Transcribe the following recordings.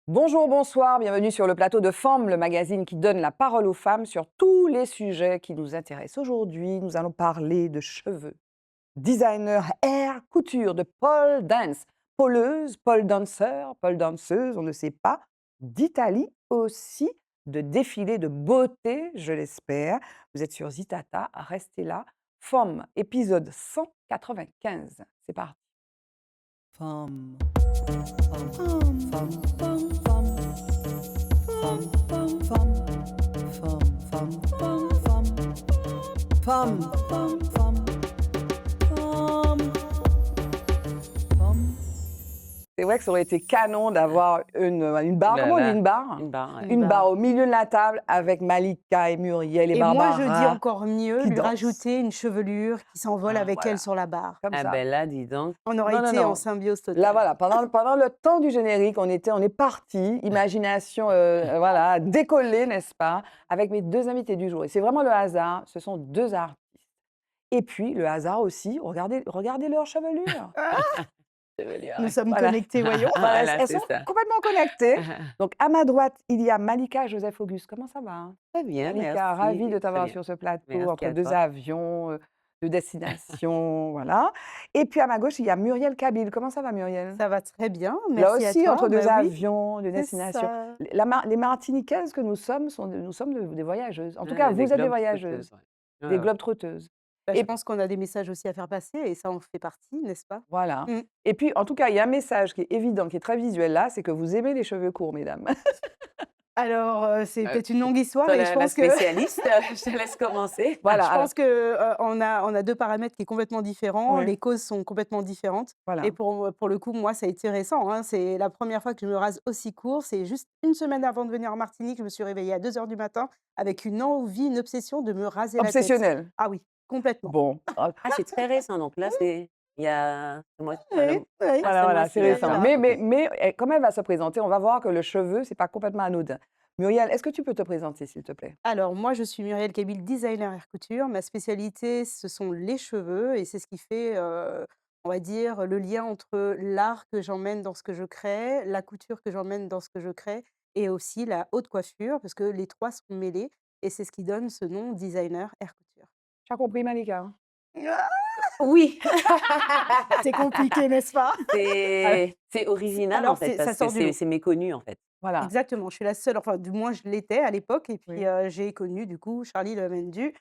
Bonjour, bonsoir, bienvenue sur le plateau de Femmes, le magazine qui donne la parole aux femmes sur tous les sujets qui nous intéressent. Aujourd'hui, nous allons parler de cheveux, designer, hair, couture, de pole dance, poleuse, pole dancer, pole danseuse, on ne sait pas, d'Italie aussi, de défilé de beauté, je l'espère. Vous êtes sur Zitata, restez là. Femmes, épisode 195. C'est parti. Femme, femme, femme, femme, femme, femme, femme, femme, femme, femme, femme, femme, femme, femme, femme, femme. C'est vrai que ça aurait été canon d'avoir une barre. Là, Comment on dit là, une barre? une barre, ouais. Une barre au milieu de la table avec Malika et Muriel et Et moi, je dis Barbara encore mieux, qui lui dansent. rajouter une chevelure qui s'envole Ah, avec voilà, elle sur la barre. comme Ah ça. ben là, dis donc. On aurait Non, non, été en non. symbiose Là, totale. voilà, pendant le temps du générique, on est parti, imagination, voilà, décollée, n'est-ce pas, avec mes deux invités du jour. Et c'est vraiment le hasard, ce sont deux artistes. Et puis, le hasard aussi, regardez leur chevelure. Nous sommes Voilà. connectés, voyons. Voilà, Voilà, elles c'est sont ça. complètement connectées. Donc, à ma droite, il y a Malika Joseph Auguste. Comment ça va? Très bien, Malika, merci. ravie de Très t'avoir bien. sur ce plateau, Merci entre à deux toi. avions de destination, voilà. Et puis à ma gauche, il y a Muriel Kabil. Comment ça va, Muriel? Ça va très bien, Là merci à aussi, toi. entre deux Bah oui, avions de c'est destination. ça. Les Martiniquaises que nous sommes, nous sommes des voyageuses. En tout Ah, cas, des vous êtes des globe-trotteuses, voyageuses, ouais. Ouais, des ouais. globe-trotteuses. Bah, je Et pense qu'on a des messages aussi à faire passer et ça en fait partie, n'est-ce pas? voilà. Mm. Et puis, en tout cas, il y a un message qui est évident, qui est très visuel là, c'est que vous aimez les cheveux courts, mesdames. Alors, c'est Euh, peut-être une longue histoire, Toi, mais je la pense que spécialiste, je te laisse commencer. Voilà, je alors, pense que, on a 2 paramètres qui est complètement différents, oui, les causes sont complètement différentes et voilà. pour le coup, moi, ça a été récent, hein. C'est la première fois que je me rase aussi court, c'est juste une semaine avant de venir en Martinique, je me suis réveillée à 2 heures du matin avec une envie, une obsession de me raser la tête. Obsessionnel. Ah oui, complètement. Bon, Ah, c'est très récent, donc là, c'est il y a Oui, oui, voilà, ce voilà, c'est mois-ci, récent. d'accord. voilà. Mais comme elle va se présenter, on va voir que le cheveu, c'est pas complètement anodin. Muriel, est-ce que tu peux te présenter, s'il te plaît? Alors moi, je suis Muriel Kabil, designer air couture. Ma spécialité, ce sont les cheveux et c'est ce qui fait, on va dire, le lien entre l'art que j'emmène dans ce que je crée, la couture que j'emmène dans ce que je crée et aussi la haute coiffure parce que les 3 sont mêlés et c'est ce qui donne ce nom designer air couture. Tu as compris, Malika? Ah, Oui, c'est compliqué, n'est-ce pas? c'est original, en Alors fait, ça parce que sort du lot. c'est méconnu, en fait. Voilà, Exactement, je suis la seule, enfin du moins je l'étais à l'époque et puis, oui. j'ai connu du coup Charlie Levendu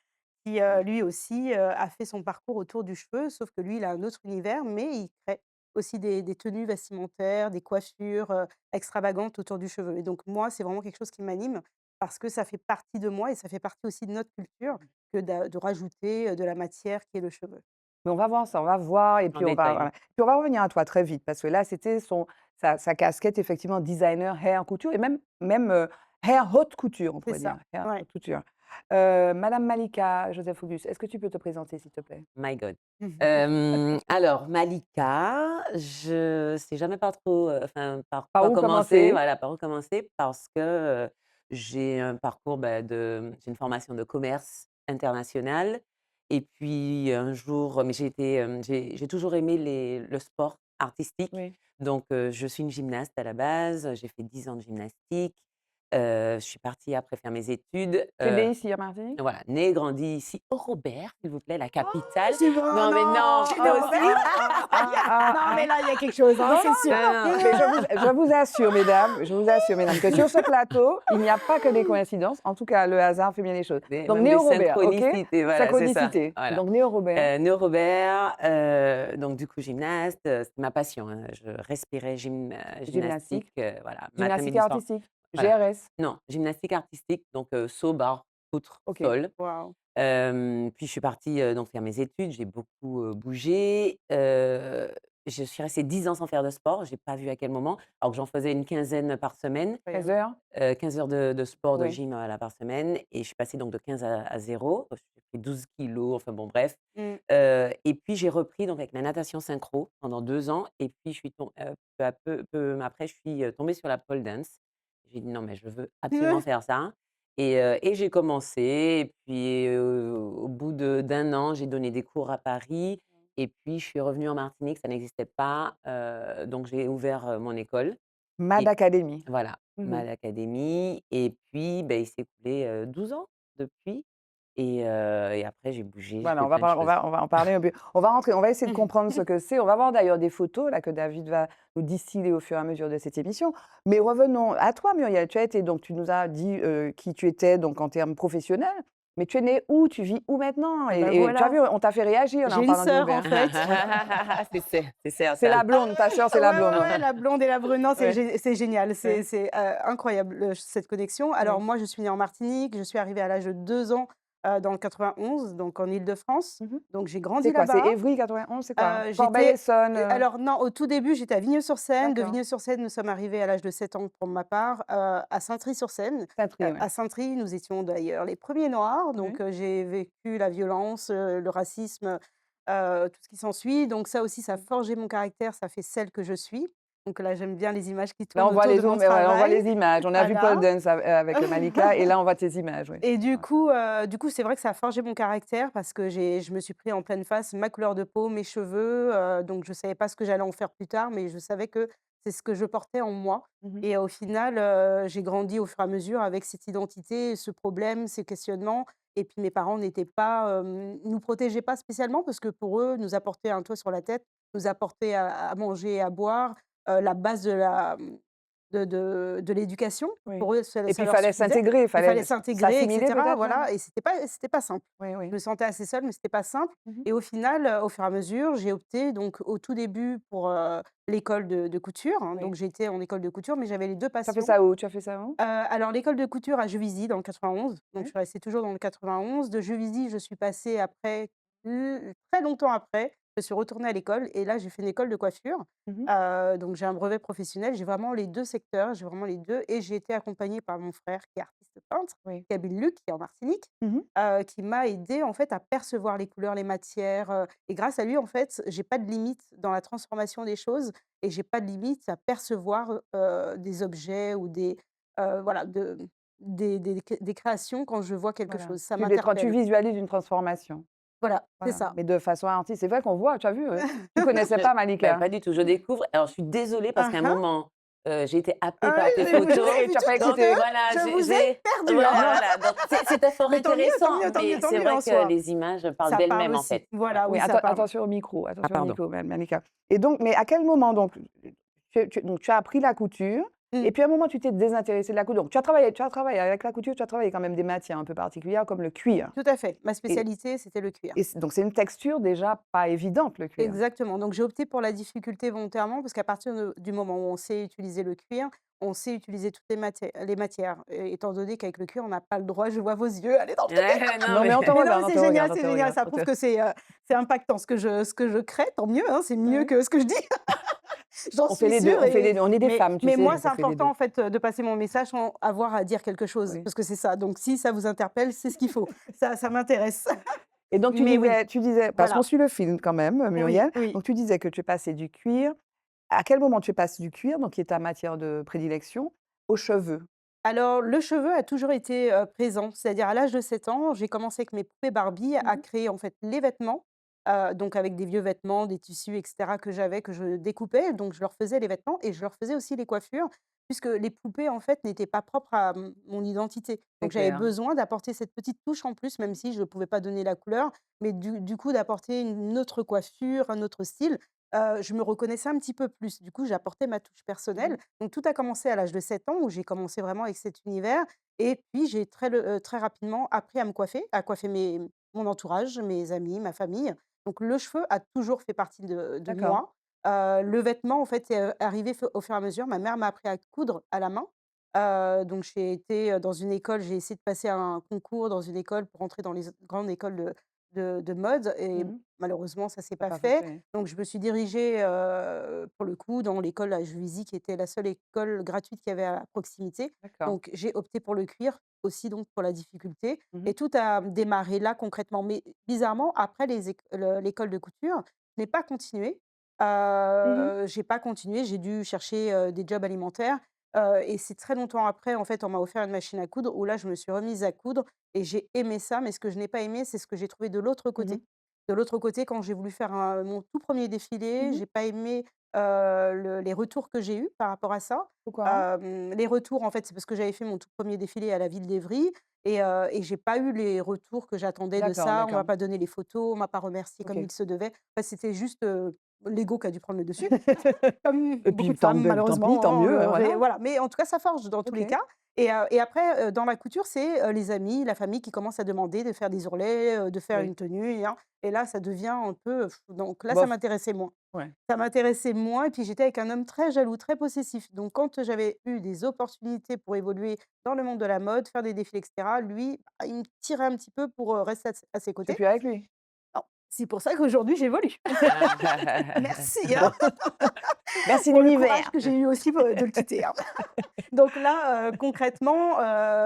qui, lui aussi, a fait son parcours autour du cheveu, sauf que lui, il a un autre univers, mais il crée aussi des tenues vestimentaires, des coiffures, extravagantes autour du cheveu et donc moi, c'est vraiment quelque chose qui m'anime parce que ça fait partie de moi et ça fait partie aussi de notre culture que de rajouter, de la matière qui est le cheveu. Mais on va voir ça, on va voir et En puis on va détail. voilà. Puis on va revenir à toi très vite parce que là, c'était sa casquette effectivement designer hair couture et même, hair haute couture, on C'est pourrait dire, ça, hair ouais. haute couture. Madame Malika Joseph Auguste, est-ce que tu peux te présenter, s'il te plaît? My God. Alors Malika, je sais jamais par trop, enfin, par Par quoi où commencer, commencer? voilà, par où commencer parce que, j'ai un parcours, j'ai une formation de commerce international et puis un jour mais j'ai toujours aimé le sport artistique Oui. donc je suis une gymnaste à la base, j'ai fait 10 ans de gymnastique, je suis partie après faire mes études, Tu es née ici à Martinique? voilà, née et grandie ici au Robert, s'il vous plaît, la capitale. C'est vrai, Non, mais non, tu es toi au aussi? non, mais là, il y a quelque chose, hein, c'est sûr. Non, non. Mais je vous assure, mesdames, que sur ce plateau, il n'y a pas que des coïncidences. En tout cas, le hasard fait bien les choses. Donc, Même des Néo Robert, OK? synchronicités, voilà, c'est ça, Synchronicité. voilà. Donc, Néo Robert, Née au Robert, donc du coup gymnaste, c'est ma passion, hein. Je respirais gymnastique, gymnastique, voilà, matin, gymnastique midi, soir. artistique, Voilà. GRS. Non, gymnastique artistique, donc saut, barre, poutre, OK. sol. Waouh. Puis je suis partie, donc faire mes études, j'ai beaucoup, bougé, je suis restée 10 ans sans faire de sport, j'ai pas vu à quel moment, alors que j'en faisais une quinzaine par semaine, 13 heures? 15 heures de sport, de Oui. gym, voilà, par semaine et je suis passée donc de 15 à 0. J'ai pris 12 kilos, enfin bon bref, Mmh. et puis j'ai repris donc avec la natation synchro pendant 2 ans et puis je suis peu à peu après, je suis, tombée sur la pole dance. J'ai dit: «Non mais je veux absolument faire ça». Et j'ai commencé et puis, au bout d'un an, j'ai donné des cours à Paris et puis je suis revenue en Martinique, ça n'existait pas, donc j'ai ouvert, mon école Et Academy. voilà, Mmh. Mad Academy et puis, beh, il s'est écoulé, 12 ans depuis et après j'ai bougé, j'ai Voilà, fait plein de choses. on va en parler un peu. On va essayer de comprendre ce que c'est. On va voir d'ailleurs des photos là que David va nous distiller au fur et à mesure de cette émission. Mais revenons à toi Muriel. Tu as été donc tu nous as dit, qui tu étais donc en termes professionnels, mais tu es née où? Tu vis où maintenant? Ah bah Et tu as voilà, vu, on t'a fait réagir là j'ai en une parlant sœur en d'hiver. fait. C'est C'est certain. la blonde, ta sœur, c'est Ouais, la ouais, blonde, ouais, ouais. la blonde et la brune, non, Ouais, c'est génial, ouais, c'est, incroyable, cette connexion. Alors oui. moi, je suis née en Martinique, je suis arrivée à l'âge de 2 ans, dans le 91, donc en Île-de-France, Mmh. donc j'ai C'est grandi quoi? C'est là-bas. Évry 91, c'est quoi? J'étais Corbeil-Essonnes, alors non, au tout début, j'étais à Vigneux-sur-Seine. De d'accord. Vigneux-sur-Seine, nous sommes arrivés à l'âge de 7 ans pour ma part, à Saintry-sur-Seine. Saint-Try, ouais. À Saintry, nous étions d'ailleurs les premiers noirs, Oui. donc j'ai vécu la violence, le racisme, tout ce qui s'ensuit. Donc ça aussi, ça a Mmh. forgé mon caractère, ça fait celle que je suis. Donc là, j'aime bien les images qui Là, tournent autour de mon on voit travail. les images. On a vu pole Voilà. dance avec Malika et là, on voit tes images, oui. Et Ouais. du coup, c'est vrai que ça a forgé mon caractère parce que je me suis pris en pleine face ma couleur de peau, mes cheveux, donc je savais pas ce que j'allais en faire plus tard, mais je savais que c'est ce que je portais en moi Mmh. et au final, j'ai grandi au fur et à mesure avec cette identité, ce problème, ces questionnements et puis mes parents n'étaient pas, nous protégeaient pas spécialement parce que pour eux, nous apporter un toit sur la tête, nous apporter à manger et à boire, la base de de l'éducation. Oui. Pour eux, Et ça puis, il leur fallait suffisait. s'intégrer, il Il fallait fallait s'intégrer et s'assimiler cetera, peut-être, hein? voilà et c'était pas simple. Oui, Je oui. me sentais assez seule, mais c'était pas simple Mmh. et au final, au fur et à mesure, j'ai opté donc au tout début pour, l'école de couture, hein, donc Oui. j'étais en école de couture, mais j'avais les 2 Tu as fait passions. ça où? Tu as fait ça où? Alors l'école de couture à Juvisy dans le 91, donc je Oui. suis restée toujours dans le 91. De Juvisy, je suis passée après, très longtemps après, je suis retournée à l'école et là, j'ai fait une école de coiffure. Mmh. Donc j'ai un brevet professionnel, j'ai vraiment les 2 secteurs, j'ai vraiment les 2. Et j'ai été accompagnée par mon frère qui est artiste peintre, Oui. qui habite Luc, qui est en Martinique, Mmh. qui m'a aidée en fait à percevoir les couleurs, les matières, et grâce à lui, en fait, j'ai pas de limite dans la transformation des choses et j'ai pas de limite à percevoir, des objets ou voilà, des créations quand je vois quelque Voilà. chose, ça Tu m'interpelle. visualises une transformation. Voilà, c'est Voilà, ça. mais de façon artistique. C'est vrai qu'on voit, tu as vu, tu connaissais pas Bah, Malika? pas du tout, je découvre. Alors je suis désolée parce qu'à un Hein. moment, j'ai été happée Ah par tes oui, je vous photos, ai vu Tu as pas toutes les donc 2. écouté? voilà, Je vous ai perdues, voilà, hein. voilà, donc c'était fort Mais tant mieux, tant intéressant, mieux, tant mieux, mais tant c'est mieux vrai en que soi. les images parlent Ça parle d'elles-mêmes, en aussi. fait. Ouais. Voilà, Oui, oui, ça parle. Ah attention au pardon. micro, Malika. Et donc, mais à quel moment donc, donc tu as appris la couture Mmh. et puis à un moment tu t'es désintéressée de la couture. Donc tu as travaillé avec la couture, tu as travaillé quand même des matières un peu particulières comme le cuir. Tout à fait. Ma Et, spécialité, c'était le cuir. donc c'est une texture déjà pas évidente le cuir. Exactement. Donc j'ai opté pour la difficulté volontairement parce qu'à partir du moment où on sait utiliser le cuir, on sait utiliser toutes les matières. Et étant donné qu'avec le cuir, on n'a pas le droit, je vois vos yeux, aller dans tous les Ouais, non Non mais mais on te mais non, mais regarde, on te regarde, on c'est te génial. regarde. Ça prouve que c'est impactant ce que je crée, tant mieux, hein, c'est mieux Ouais. que ce que je dis. J'en On fait suis les 2, sûre on fait les 2. On est des femmes, tu mais sais, moi, donc c'est on fait les important 2. en fait, de passer mon message sans avoir à dire quelque chose Oui. parce que c'est ça. Donc si ça vous interpelle, c'est ce qu'il faut. Ça m'intéresse. Et donc Mais oui, tu disais parce qu'on voilà. suit le film quand même, Oui, Muriel, oui. donc tu disais que tu passais du cuir. À quel moment tu passes du cuir, donc qui est ta matière de prédilection, aux cheveux? Alors, le cheveu a toujours été, présent. C'est-à-dire à l'âge de 7 ans, j'ai commencé avec mes poupées Barbie à Mmh. créer en fait les vêtements, donc avec des vieux vêtements, des tissus et cetera que j'avais, que je découpais. Donc je leur faisais les vêtements et je leur faisais aussi les coiffures, puisque les poupées en fait n'étaient pas propres à mon identité. C'est Donc j'avais clair. besoin d'apporter cette petite touche en plus, même si je ne pouvais pas donner la couleur, mais du coup d'apporter une autre coiffure, un autre style. Je me reconnaissais un petit peu plus. Du coup, j'apportais ma touche Mmh. personnelle. Donc tout a commencé à l'âge de 7 ans où j'ai commencé vraiment avec cet univers et puis j'ai très rapidement appris à coiffer mon entourage, mes amis, ma famille. Donc le cheveu a toujours fait partie de D'accord. moi. Le vêtement en fait est, arrivé au fur et à mesure. Ma mère m'a appris à coudre à la main. Donc j'ai été, dans une école, j'ai essayé de passer un concours dans une école pour entrer dans les grandes écoles de mode et Mmh. malheureusement ça s'est Tu pas pas fait. fait. Donc je me suis dirigée, pour le coup, dans l'école à Juvisy, qui était la seule école gratuite qu'il y avait à proximité. D'accord. Donc j'ai opté pour le cuir, aussi donc pour la difficulté Mmh. et tout a démarré là concrètement. Mais bizarrement, après l'école de couture, je n'ai pas continué. Mmh. J'ai pas continué, j'ai dû chercher, des jobs alimentaires, et c'est très longtemps après, en fait, on m'a offert une machine à coudre où là, je me suis remise à coudre et j'ai aimé ça. Mais ce que je n'ai pas aimé, c'est ce que j'ai trouvé de l'autre Mmh. côté. De l'autre côté, quand j'ai voulu faire mon tout premier défilé, Mmh. j'ai pas aimé, les retours que j'ai eus par rapport à ça. Pourquoi? Les retours, en fait, c'est parce que j'avais fait mon tout premier défilé à la ville d'Évry et j'ai pas eu les retours que j'attendais de D'accord, ça. On m'a d'accord. pas donné les photos, on m'a pas remercié comme OK. il se devait. Enfin, c'était juste, l'ego qui a dû prendre le dessus, comme Et beaucoup puis de femmes tant pis, tant malheureusement, mieux, voilà. voilà. Mais en tout cas, ça forge dans tous les OK. cas et après, dans la couture, c'est, les amis, la famille qui commencent à demander de faire des ourlets, de faire Oui. une tenue et là, ça devient un peu, donc là, ça Bof. m'intéressait moins. Ouais. Ça m'intéressait moins et puis j'étais avec un homme très jaloux, très possessif. Donc quand j'avais eu des opportunités pour évoluer dans le monde de la mode, faire des défilés et cetera, lui, bah, il me tirait un petit peu pour, rester à ses Tu côtés. plus avec lui? Non, c'est pour ça qu'aujourd'hui j'évolue. Merci, hein, Bon. Merci pour le courage l'univers. que j'ai eu aussi, de le quitter, hein. Donc là, concrètement,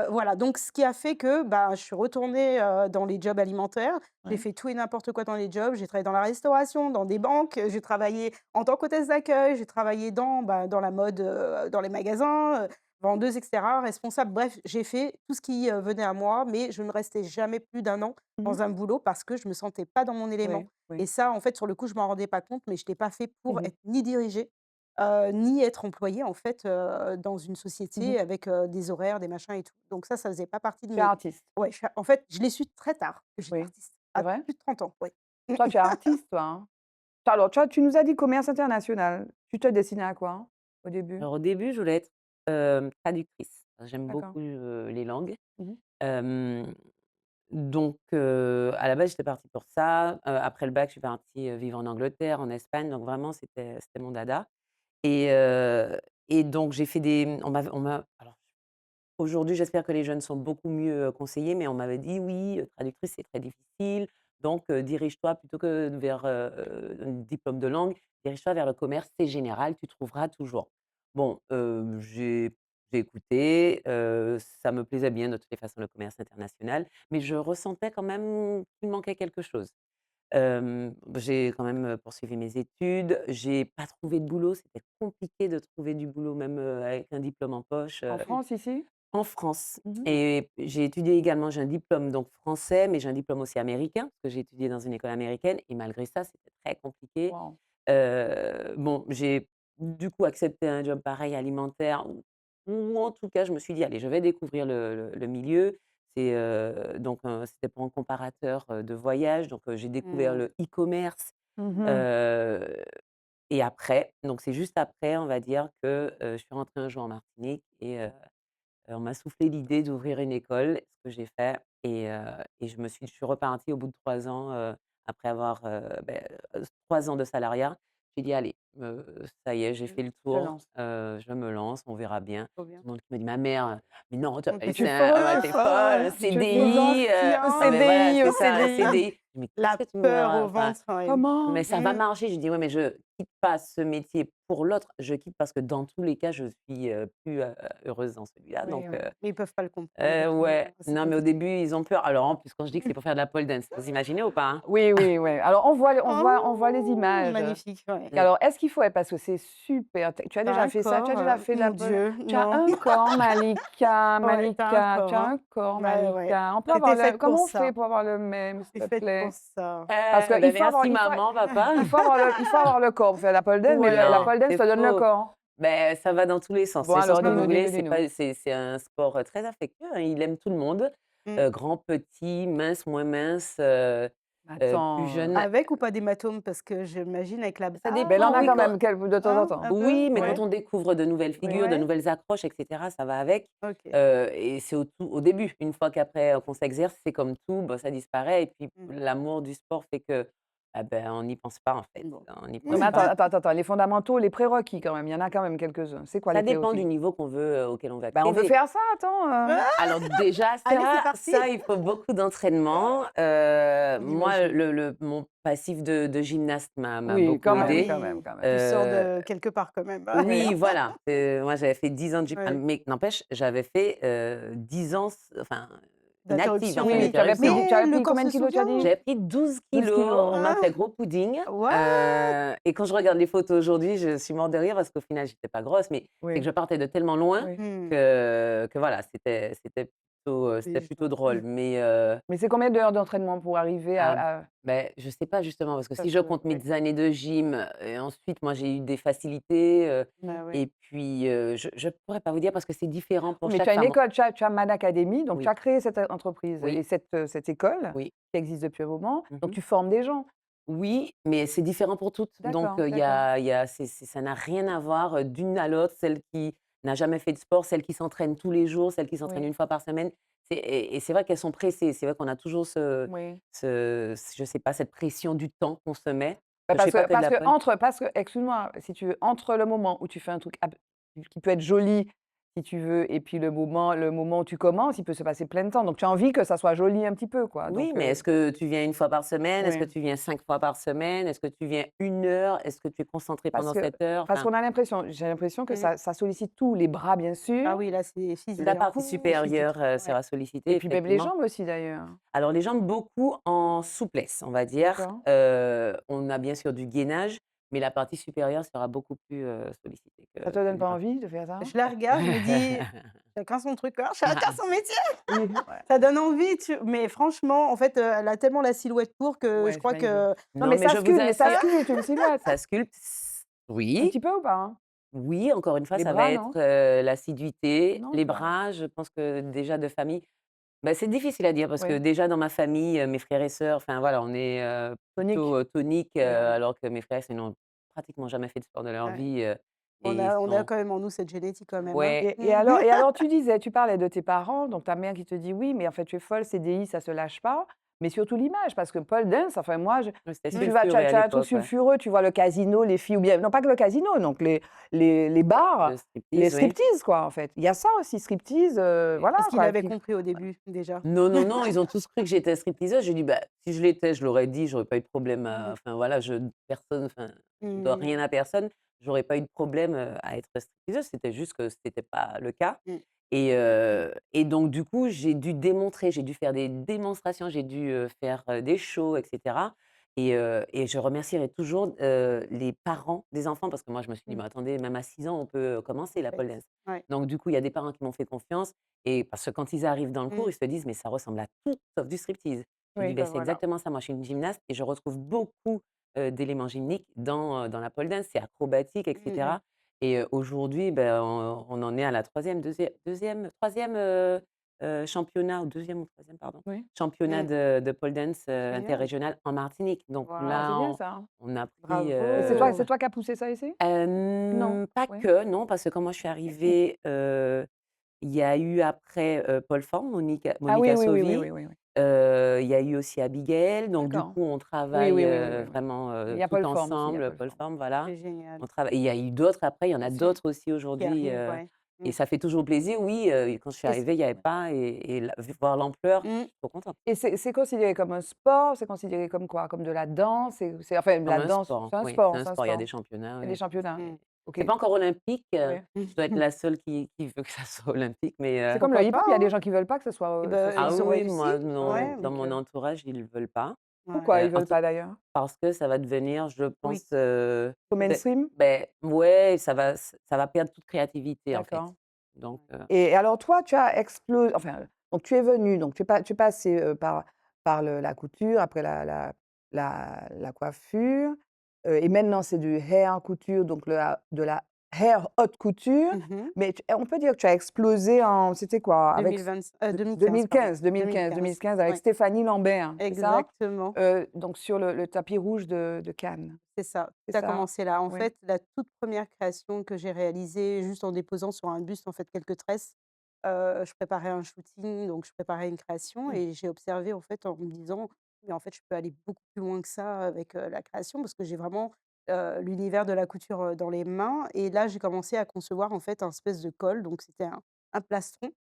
voilà, donc ce qui a fait que, bah, je suis retournée, dans les jobs alimentaires. J'ai Ouais. fait tout et n'importe quoi dans les jobs. J'ai travaillé dans la restauration, dans des banques, j'ai travaillé en tant qu'hôtesse d'accueil, j'ai travaillé dans la mode, dans les magasins, vendeuse et cetera, responsable. Bref, j'ai fait tout ce qui, venait à moi, mais je ne restais jamais plus d'un an Mmh. dans un boulot parce que je me sentais pas dans mon élément Oui, oui. et ça, en fait, sur le coup, je m'en rendais pas compte, mais je l'ai pas fait pour Mmh. être ni dirigée ni être employée en fait, dans une Mmh. société avec, des horaires, des machins et tout. Donc ça faisait pas partie de Tu es mes artiste? ouais, en fait, je l'ai su très tard que j'étais Oui. artiste, C'est à vrai? plus de 30 ans, ouais. Toi, tu es artiste, toi, hein? Alors, tu nous as dit commerce international. Tu te destinais à quoi, au début? Alors au début, je voulais être, traductrice. J'aime D'accord. beaucoup, les langues. Mmh. Hem, donc à la base, j'étais partie pour ça. Après le bac, je suis partie, vivre en Angleterre, en Espagne, donc vraiment c'était mon dada et donc j'ai fait des on m'a alors aujourd'hui, j'espère que les jeunes sont beaucoup mieux, conseillés, mais on m'avait dit: «Oui, traductrice, c'est très difficile, donc dirige-toi plutôt que vers, un diplôme de langue, dirige-toi vers le commerce, c'est général, tu trouveras toujours». Bon, j'ai écouté, ça me plaisait bien de toutes les façons le commerce international, mais je ressentais quand même qu'il manquait quelque chose. J'ai quand même, poursuivi mes études, j'ai pas trouvé de boulot, c'était compliqué de trouver du boulot même, avec un diplôme en poche, En France, ici? en France Mmh. et j'ai étudié également, j'ai un diplôme donc français, mais j'ai un diplôme aussi américain, parce que j'ai étudié dans une école américaine et malgré ça, c'était très compliqué. Waouh. Bon, j'ai du coup accepté un job pareil alimentaire ou en tout cas, je me suis dit: «Allez, je vais découvrir le milieu». C'était pour un comparateur, de voyage, donc j'ai découvert Mmh. le e-commerce, Mmh. heu et après, donc c'est juste après, on va dire que, je suis rentrée un jour en Martinique et on m'a soufflé l'idée d'ouvrir une école, ce que j'ai fait et je suis repartie au bout de 3 ans, après avoir, 3 ans de salariat. J'ai dit: «Allez, ça y est, j'ai fait le Je tour, lance. je me lance, on verra bien». Trop Tout bien. le monde qui me dit: «Ma mère, mais non, tu vas pas Tu Tu laisser es un folle, tu folle, tu es des CDI, anciens. ah mais voilà, CDI, c'est au ça, CDI. CDI». Mais qu'est-ce La que tu me peur au enfin ventre, ouais. mais Comment? ça va Mmh. marcher. Je dis: «Ouais, mais je quitte pas ce métier pour l'autre, je quitte parce que dans tous les cas, je suis, plus, heureuse dans celui-là». Oui, Donc oui. Mais ils peuvent pas le comprendre retourner, ouais. c'est Non, mais au compliqué. début, ils ont peur. Alors en plus, quand je dis que c'est pour faire de la pole dance, vous imaginez ou pas, hein? Oui, oui, oui. Alors on voit les Oh! images. Magnifique, ouais. Mmh. Alors est-ce qu'il faut parce que c'est super, tu as Tu as déjà un fait ça? Tu as corps, déjà fait de la mon pole Dieu, tu as non. un corps Malika, Ouais, tu as un Malika, tu corps, as hein. un corps Ouais, ouais. Malika. On peut Tu avoir étais le faite pour comment on fait ça. pour avoir le même, s'il Tu te es faite pour plaît? ça. Parce qu'il faut avoir Merci maman, papa. il faut avoir le corps pour faire la pole dance, mais la Non, Ouais. pole dance c'est te donne le faux. corps. Ben ça va dans tous les sens. Bon Les sens alors que vous dis-nous, voulez, dis-nous, c'est dis-nous. pas c'est un sport, très affectueux, hein. Il aime tout le monde, Mmh. grand, petit, mince, moins mince, plus Attends, jeune. Avec ou pas d'hématomes? Parce que j'imagine avec la Ça ben, il en dépend, a oui, quand même de temps en hein, temps. un peu? oui, mais quand Ouais, on découvre de nouvelles oui. figures, de Ouais? nouvelles accroches et cetera, ça va avec, OK. et c'est au début. Une fois qu'après, qu'on s'exerce, c'est comme tout, bah, ça disparaît et puis Mmh. l'amour du sport fait que, ah ben, on n'y pense pas, en fait. Bon. On n'y Non pense mais attends, pas. attends, attends, attends, les fondamentaux, les prérequis quand même, il y en a quand même quelques-uns. C'est quoi Ça les dépend du prérequis? niveau qu'on veut, auquel on veut Ben, on veut accéder. faire ça, attends, Ah! Alors déjà Allez, c'est parti! ça, il faut beaucoup d'entraînement. On Moi, imagine. mon passif de gymnaste m'a Oui, beaucoup quand Ah même, aidé. quand même, oui, quand même. tu sors Heu, de quelque part quand même. Oui. oui, voilà, moi, j'avais fait 10 ans de Ouais. mais n'empêche, j'avais fait, 10 ans enfin, inactive, D'interruption, enfin, Oui, oui. d'interruption. tu Mais avais le pris corps combien de se kilos, tu souvient. as dit? J'avais pris 12 12 kilos, kilos. on Ah! m'appelait gros pudding, What? et quand je regarde les photos aujourd'hui, je suis morte de rire parce qu'au final, j'étais pas grosse, mais c'est que Oui, je partais de tellement loin oui. Mmh. que voilà, c'était c'était C'est plutôt gentil. drôle. Mais c'est combien d'heures d'entraînement pour arriver Ah, à je sais pas justement parce que ça si je se compte oui, mes années de gym et ensuite moi j'ai eu des facilités, Bah, ouais. et puis, je pourrais pas vous dire parce que c'est différent pour oui, mais chaque tu as une femme. école, tu as Man Academy, donc tu Oui, as créé cette entreprise oui, et cette école oui. qui existe depuis un moment, donc Mmh. tu formes des gens? Oui, mais c'est différent pour toutes. Donc, D'accord, d'accord. il y a ça n'a rien à voir, d'une à l'autre. Celle qui n'a jamais fait de sport, celle qui s'entraîne tous les jours, celle qui s'entraîne Oui, une fois par semaine. Et c'est vrai qu'elles sont pressées. C'est vrai qu'on a toujours oui. je sais pas, cette pression du temps qu'on se met. Bah, Je fais pas que de la pole. parce que excuse-moi, si tu veux, entre le moment où tu fais un truc qui peut être joli, si tu veux, et puis le moment où tu commences, il peut se passer plein de temps. Donc tu as envie que ça soit joli un petit peu, quoi. Oui, Donc mais est-ce que tu viens une fois par semaine? Est-ce que oui, tu viens 5 fois par semaine? Est-ce que tu viens 1 heure? Est-ce que tu es concentré parce pendant que cette heure? parce Enfin, qu'on a j'ai l'impression que Mmh. ça sollicite tout, les bras bien Ah sûr, oui, là, c'est la physique, hein. partie beaucoup physique, supérieure, Ouais. sera et sollicitée puis même les effectivement. jambes aussi d'ailleurs. Alors les jambes, beaucoup en souplesse, on va dire. D'accord. On a bien sûr du gainage, mais la partie supérieure sera beaucoup plus, sollicitée Ça te que donne les pas bras. envie de faire ça? Je la regarde, je me dis: «Chacun son truc, hein, chacun son métier». Oui, ouais, Ça donne envie, mais franchement, en fait, elle a tellement la silhouette pour que je ouais, crois j'imagine. que Non, Non, mais mais ça je vous sculpte, assure, une silhouette. ça sculpte, Un oui, petit peu ou pas, hein? oui, encore une fois, Les ça va bras, être, non? l'assiduité. Non, Les ça bras, je pense que déjà de famille, c'est difficile à dire parce que oui, déjà dans ma famille, mes frères et sœurs, enfin voilà, on est, plutôt, tonique. toniques, Oui, oui. alors que mes frères, ils n'ont pratiquement jamais fait de sport de leur ouais, vie, on et ils a on a sont quand même en nous cette génétique quand même, hein. ouais. Et alors tu parlais de tes parents, donc ta mère qui te dit: «Oui, mais en fait tu es folle, CDI, ça se lâche pas», mais surtout l'image parce que pole dance, enfin moi je Ouais, c'était si tu vas tu as sulfureux à tu as un truc l'époque, ouais. sulfureux, tu vois le casino, les filles ou bien non pas que le casino, donc les bars, Le les striptease, oui. striptease quoi, en fait. Il y a ça aussi, striptease, voilà Est-ce qu'il quoi et avait puis compris au début déjà? Non, non, non, ils ont tous cru que j'étais stripteaseuse. J'ai dit: «Bah, si je l'étais, je l'aurais dit, j'aurais pas eu de problème à» Mmh. enfin voilà, je dois Mmh. rien à personne. J'aurais pas eu de problème, à être stripteaseuse. C'était juste que c'était pas le cas, Mmh. et donc du coup, j'ai dû démontrer, j'ai dû faire des démonstrations, j'ai dû, faire, des shows et cetera, et je remercierai toujours, les parents des enfants parce que moi, je me suis dit: Mmh. «Mais attendez, même à 6 ans, on peut commencer la Fait. pole dance». Ouais. Donc du coup, il y a des parents qui m'ont fait confiance, et parce que quand ils arrivent dans le cours, Mmh. ils se disent: «Mais ça ressemble à tout sauf du striptease». Je dis: oui, «Beh, ben c'est voilà. exactement ça. Moi, je suis une gymnaste et je retrouve beaucoup, d'éléments gymniques dans la pole dance. C'est acrobatique et Mmh mh. cetera, et aujourd'hui, on en est à la troisième championnat ou deuxième ou troisième pardon, Oui. championnat Mmh. de pole dance, Génial. interrégional en Martinique. Donc Ah, Waouh, c'est là, bien ça, hein. on a pris, Et c'est bravo. toi qui as poussé ça ici? Non? pas Oui. que, non, parce que quand moi je suis arrivée, il y a eu après, Paul Forme, Ah oui, Monica oui, oui, oui, oui, Sauvy, oui, oui. il y a eu aussi Abigail. Donc du D'accord. coup, on Oui, travaille, oui, oui, oui, oui, oui. vraiment, Il y a tout Paul Forme aussi, il y a ensemble, Paul Paul Forme. Forme, voilà. C'est génial. On travaille, il y a eu d'autres après, il y en a Bien sûr. d'autres aussi Qui aujourd'hui, arrive, ouais. et Mmh. ça fait toujours plaisir. Oui, quand je suis Et c arrivée, il y avait Ouais. pas, et là, voir l'ampleur, je mmh. suis trop contente. Et c'est considéré comme un sport? C'est considéré comme quoi? Comme de la danse? C'est enfin Comme la un danse, sport, c'est un oui, c'est sport, un c'est un sport, il y a sport? des championnats, Il y a des oui. championnats? Mmh. OK. C'est pas encore olympique, Oui. je dois être la seule qui veut que ça soit olympique, mais C'est comme le Pourquoi hip-hop, pas, il y a des hein? gens qui veulent pas que Et ça ben, soit ah ils ont oui, réussi. moi Ouais, non, dans donc mon entourage, ils veulent pas, ouais. pourquoi ils en veulent tout pas d'ailleurs? parce que ça va devenir, je Oui. pense, Trop peut-être, mainstream? ouais, ça va perdre toute créativité, en fait. D'accord. Donc Et alors toi, tu as explosé enfin, donc tu es venu, donc tu es passé, par la couture, après la coiffure, et maintenant c'est du hair couture, donc de la hair haute couture, Mmh mh. mais on peut dire que tu as explosé c'était quoi? Avec 2015 pardon, 2015. 2015 avec Ouais, Stéphanie Lambert, c'est ça? exactement, Donc sur le tapis rouge de Cannes, c'est ça. c'est Tout a ça? commencé là. En Oui. fait, la toute première création que j'ai réalisée juste en déposant sur un buste, en fait, quelques tresses, je préparais un shooting, donc je préparais une création Mmh. et j'ai observé, en fait, en me disant: «Mais en fait, je peux aller beaucoup plus loin que ça avec, la création» parce que j'ai vraiment, l'univers de la couture, dans les mains et là, j'ai commencé à concevoir, en fait, un espèce de col, donc c'était un plastron.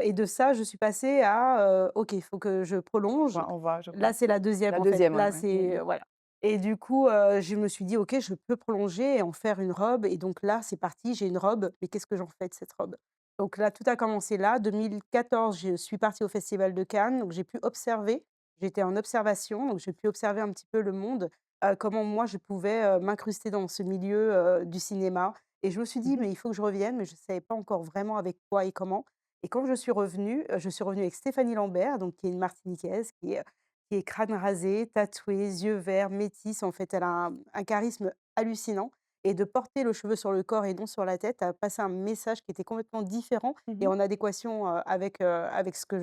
Et de ça, je suis passée à, OK, il faut que je prolonge. Je Là, vois. c'est la deuxième La en fait. deuxième, ouais, Là, ouais. Mmh c'est mh. voilà et du coup, je me suis dit: «OK, je peux prolonger et en faire une robe» et donc là, c'est parti, j'ai une robe, mais qu'est-ce que j'en fais de cette robe? Donc là, tout a commencé là. 2014, je suis partie au festival de Cannes, donc j'ai pu observer. J'étais en observation, donc j'ai pu observer un petit peu le monde, comment moi je pouvais, m'incruster dans ce milieu, du cinéma et je me suis dit: Mmh. «Mais il faut que je revienne», mais je ne savais pas encore vraiment avec quoi et comment Et quand je suis revenue avec Stéphanie Lambert, donc qui est une Martiniquaise, qui est crâne rasé, tatouée, yeux verts, métisse. En fait, elle a un charisme hallucinant et de porter le cheveu sur le corps et non sur la tête a passé un message qui était complètement différent et Mmh. en adéquation, avec ce que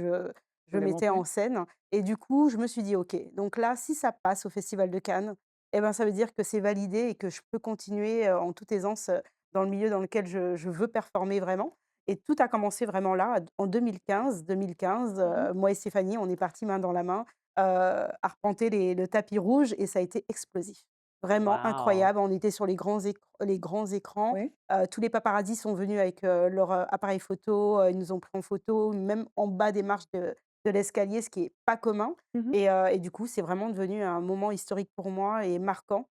Vous je voulez mettais montrer? en scène et du coup, je me suis dit: «OK, donc là, si ça passe au Festival de Cannes, et ben, ça veut dire que c'est validé et que je peux continuer, en toute aisance, dans le milieu dans lequel je veux performer vraiment». Et tout a commencé vraiment là, en 2015. 2015, Mmh. moi et Stéphanie, on est partis main dans la main, arpenter le tapis rouge et ça a été explosif. Vraiment Waouh! incroyable. On était sur les grands écrans. Oui. Tous les paparazzis sont venus avec, leur, appareil photo, ils nous ont pris en photo, même en bas des marches de l'escalier, ce qui est pas commun Mmh. et du coup, c'est vraiment devenu un moment historique pour moi et marquant.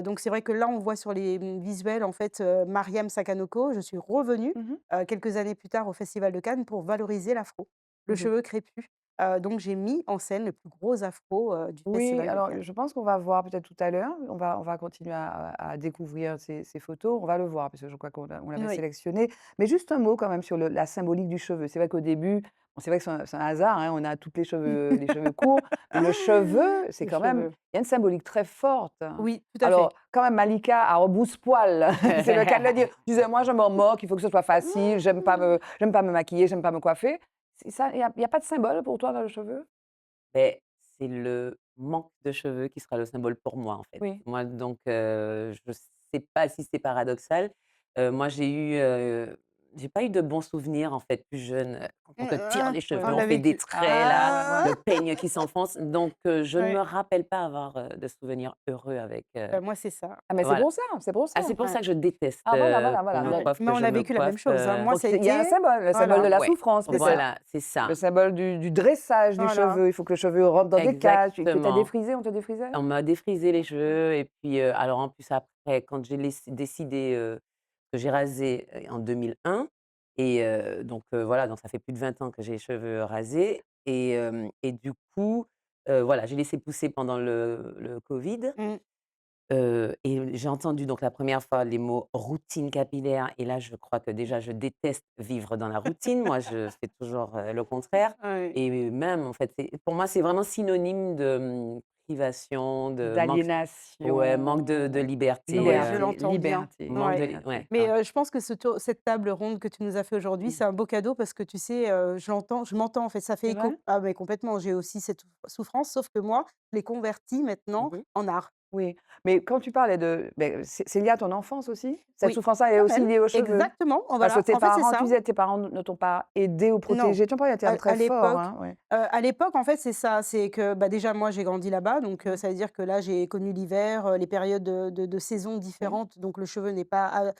Donc c'est vrai que là, on voit sur les, visuels, en fait, Mariam Sakanoko. Je suis revenue, Mmh. quelques années plus tard au Festival de Cannes pour valoriser l'afro, le Mmh. cheveu crépus. Donc j'ai mis en scène le plus gros afro, du Oui, Festival de alors Cannes. je pense qu'on va voir peut-être tout à l'heure. On va continuer à découvrir ces photos. On va le voir parce que je crois qu'on l'avait Oui. sélectionné. Mais juste un mot quand même sur la symbolique du cheveu. C'est vrai qu'au début, bon, c'est vrai que c'est un hasard, hein, on a tous les cheveux courts, mais le cheveu, c'est Le quand même cheveu. il y a une symbolique très forte, hein. Oui, tout à fait. Alors quand même Malika à rebrousse-poil, c'est le cas de le dire. Tu disais: «Moi je m'en moque, il faut que ce soit facile, j'aime pas me maquiller, j'aime pas me coiffer». C'est ça, il y a pas de symbole pour toi dans le cheveu? Beh, c'est le manque de cheveux qui sera le symbole pour moi, en fait. Oui. Moi, donc, je sais pas si c'est paradoxal. Moi, j'ai pas eu de bons souvenirs, en fait, plus jeune, quand on te tire les Ouais, cheveux, On on ouais. l'a fait des vécu. traits là, Ouais, ouais. Ah! le peigne qui s'enfonce, donc je ne me Ouais, rappelle pas avoir, de souvenirs heureux avec, moi, c'est ça. Ah mais c'est voilà. pour ça, c'est pour ça. Ah, c'est pour Ouais, ça que je déteste, Ah voilà, voilà, qu'on voilà. me Donc ouais. coiffe, Mais que on je a me vécu la même coiffe, chose, hein. Moi, donc ça a il y a un été symbole, le symbole de voilà, la ouais, souffrance peut-être. voilà, c'est Le ça, symbole du dressage du voilà. cheveu. Il faut que le cheveu rentre dans des cages. Tu t'as exactement. défrisé, on te défrisait? On m'a défrisé les cheveux et puis, alors en plus après quand j'ai décidé, que j'ai rasé, en 2001 et donc voilà, donc ça fait plus de 20 ans que j'ai les cheveux rasés et du coup, voilà, j'ai laissé pousser pendant le covid, Mmh. et j'ai entendu donc la première fois les mots «routine capillaire» et là je crois que déjà je déteste vivre dans la routine. Moi je fais toujours, le contraire Ouais. et même en fait, c'est pour moi c'est vraiment synonyme de, privation, de manque. Ouais, manque de D'aliénation, liberté, Ouais, je liberté, l'entends bien. liberté, manque de Ouais. li ouais, liberté. Mais, ah, je pense que cette table ronde que tu nous as fait aujourd'hui, mmh, c'est un beau cadeau parce que tu sais, je m'entends en fait, ça fait C'est vrai? écho. Ah mais complètement, j'ai aussi cette souffrance, sauf que moi, je l'ai convertie maintenant mmh. en art. Oui. Mais quand tu parlais c'est lié à ton enfance aussi? Cette Oui, souffrance-là est quand aussi même, liée aux cheveux? exactement, Parce que voilà, en fait, c'est tu ça. disais tes parents ne t'ont pas aidé ou Non, protégé. Tu emploies un terme très à fort, l'époque hein, ouais. en fait, c'est ça, c'est que, bah, déjà moi j'ai grandi là-bas, donc Mmh. ça veut dire que là j'ai connu l'hiver, les périodes de saisons Oui, différentes, donc le cheveu n'est pas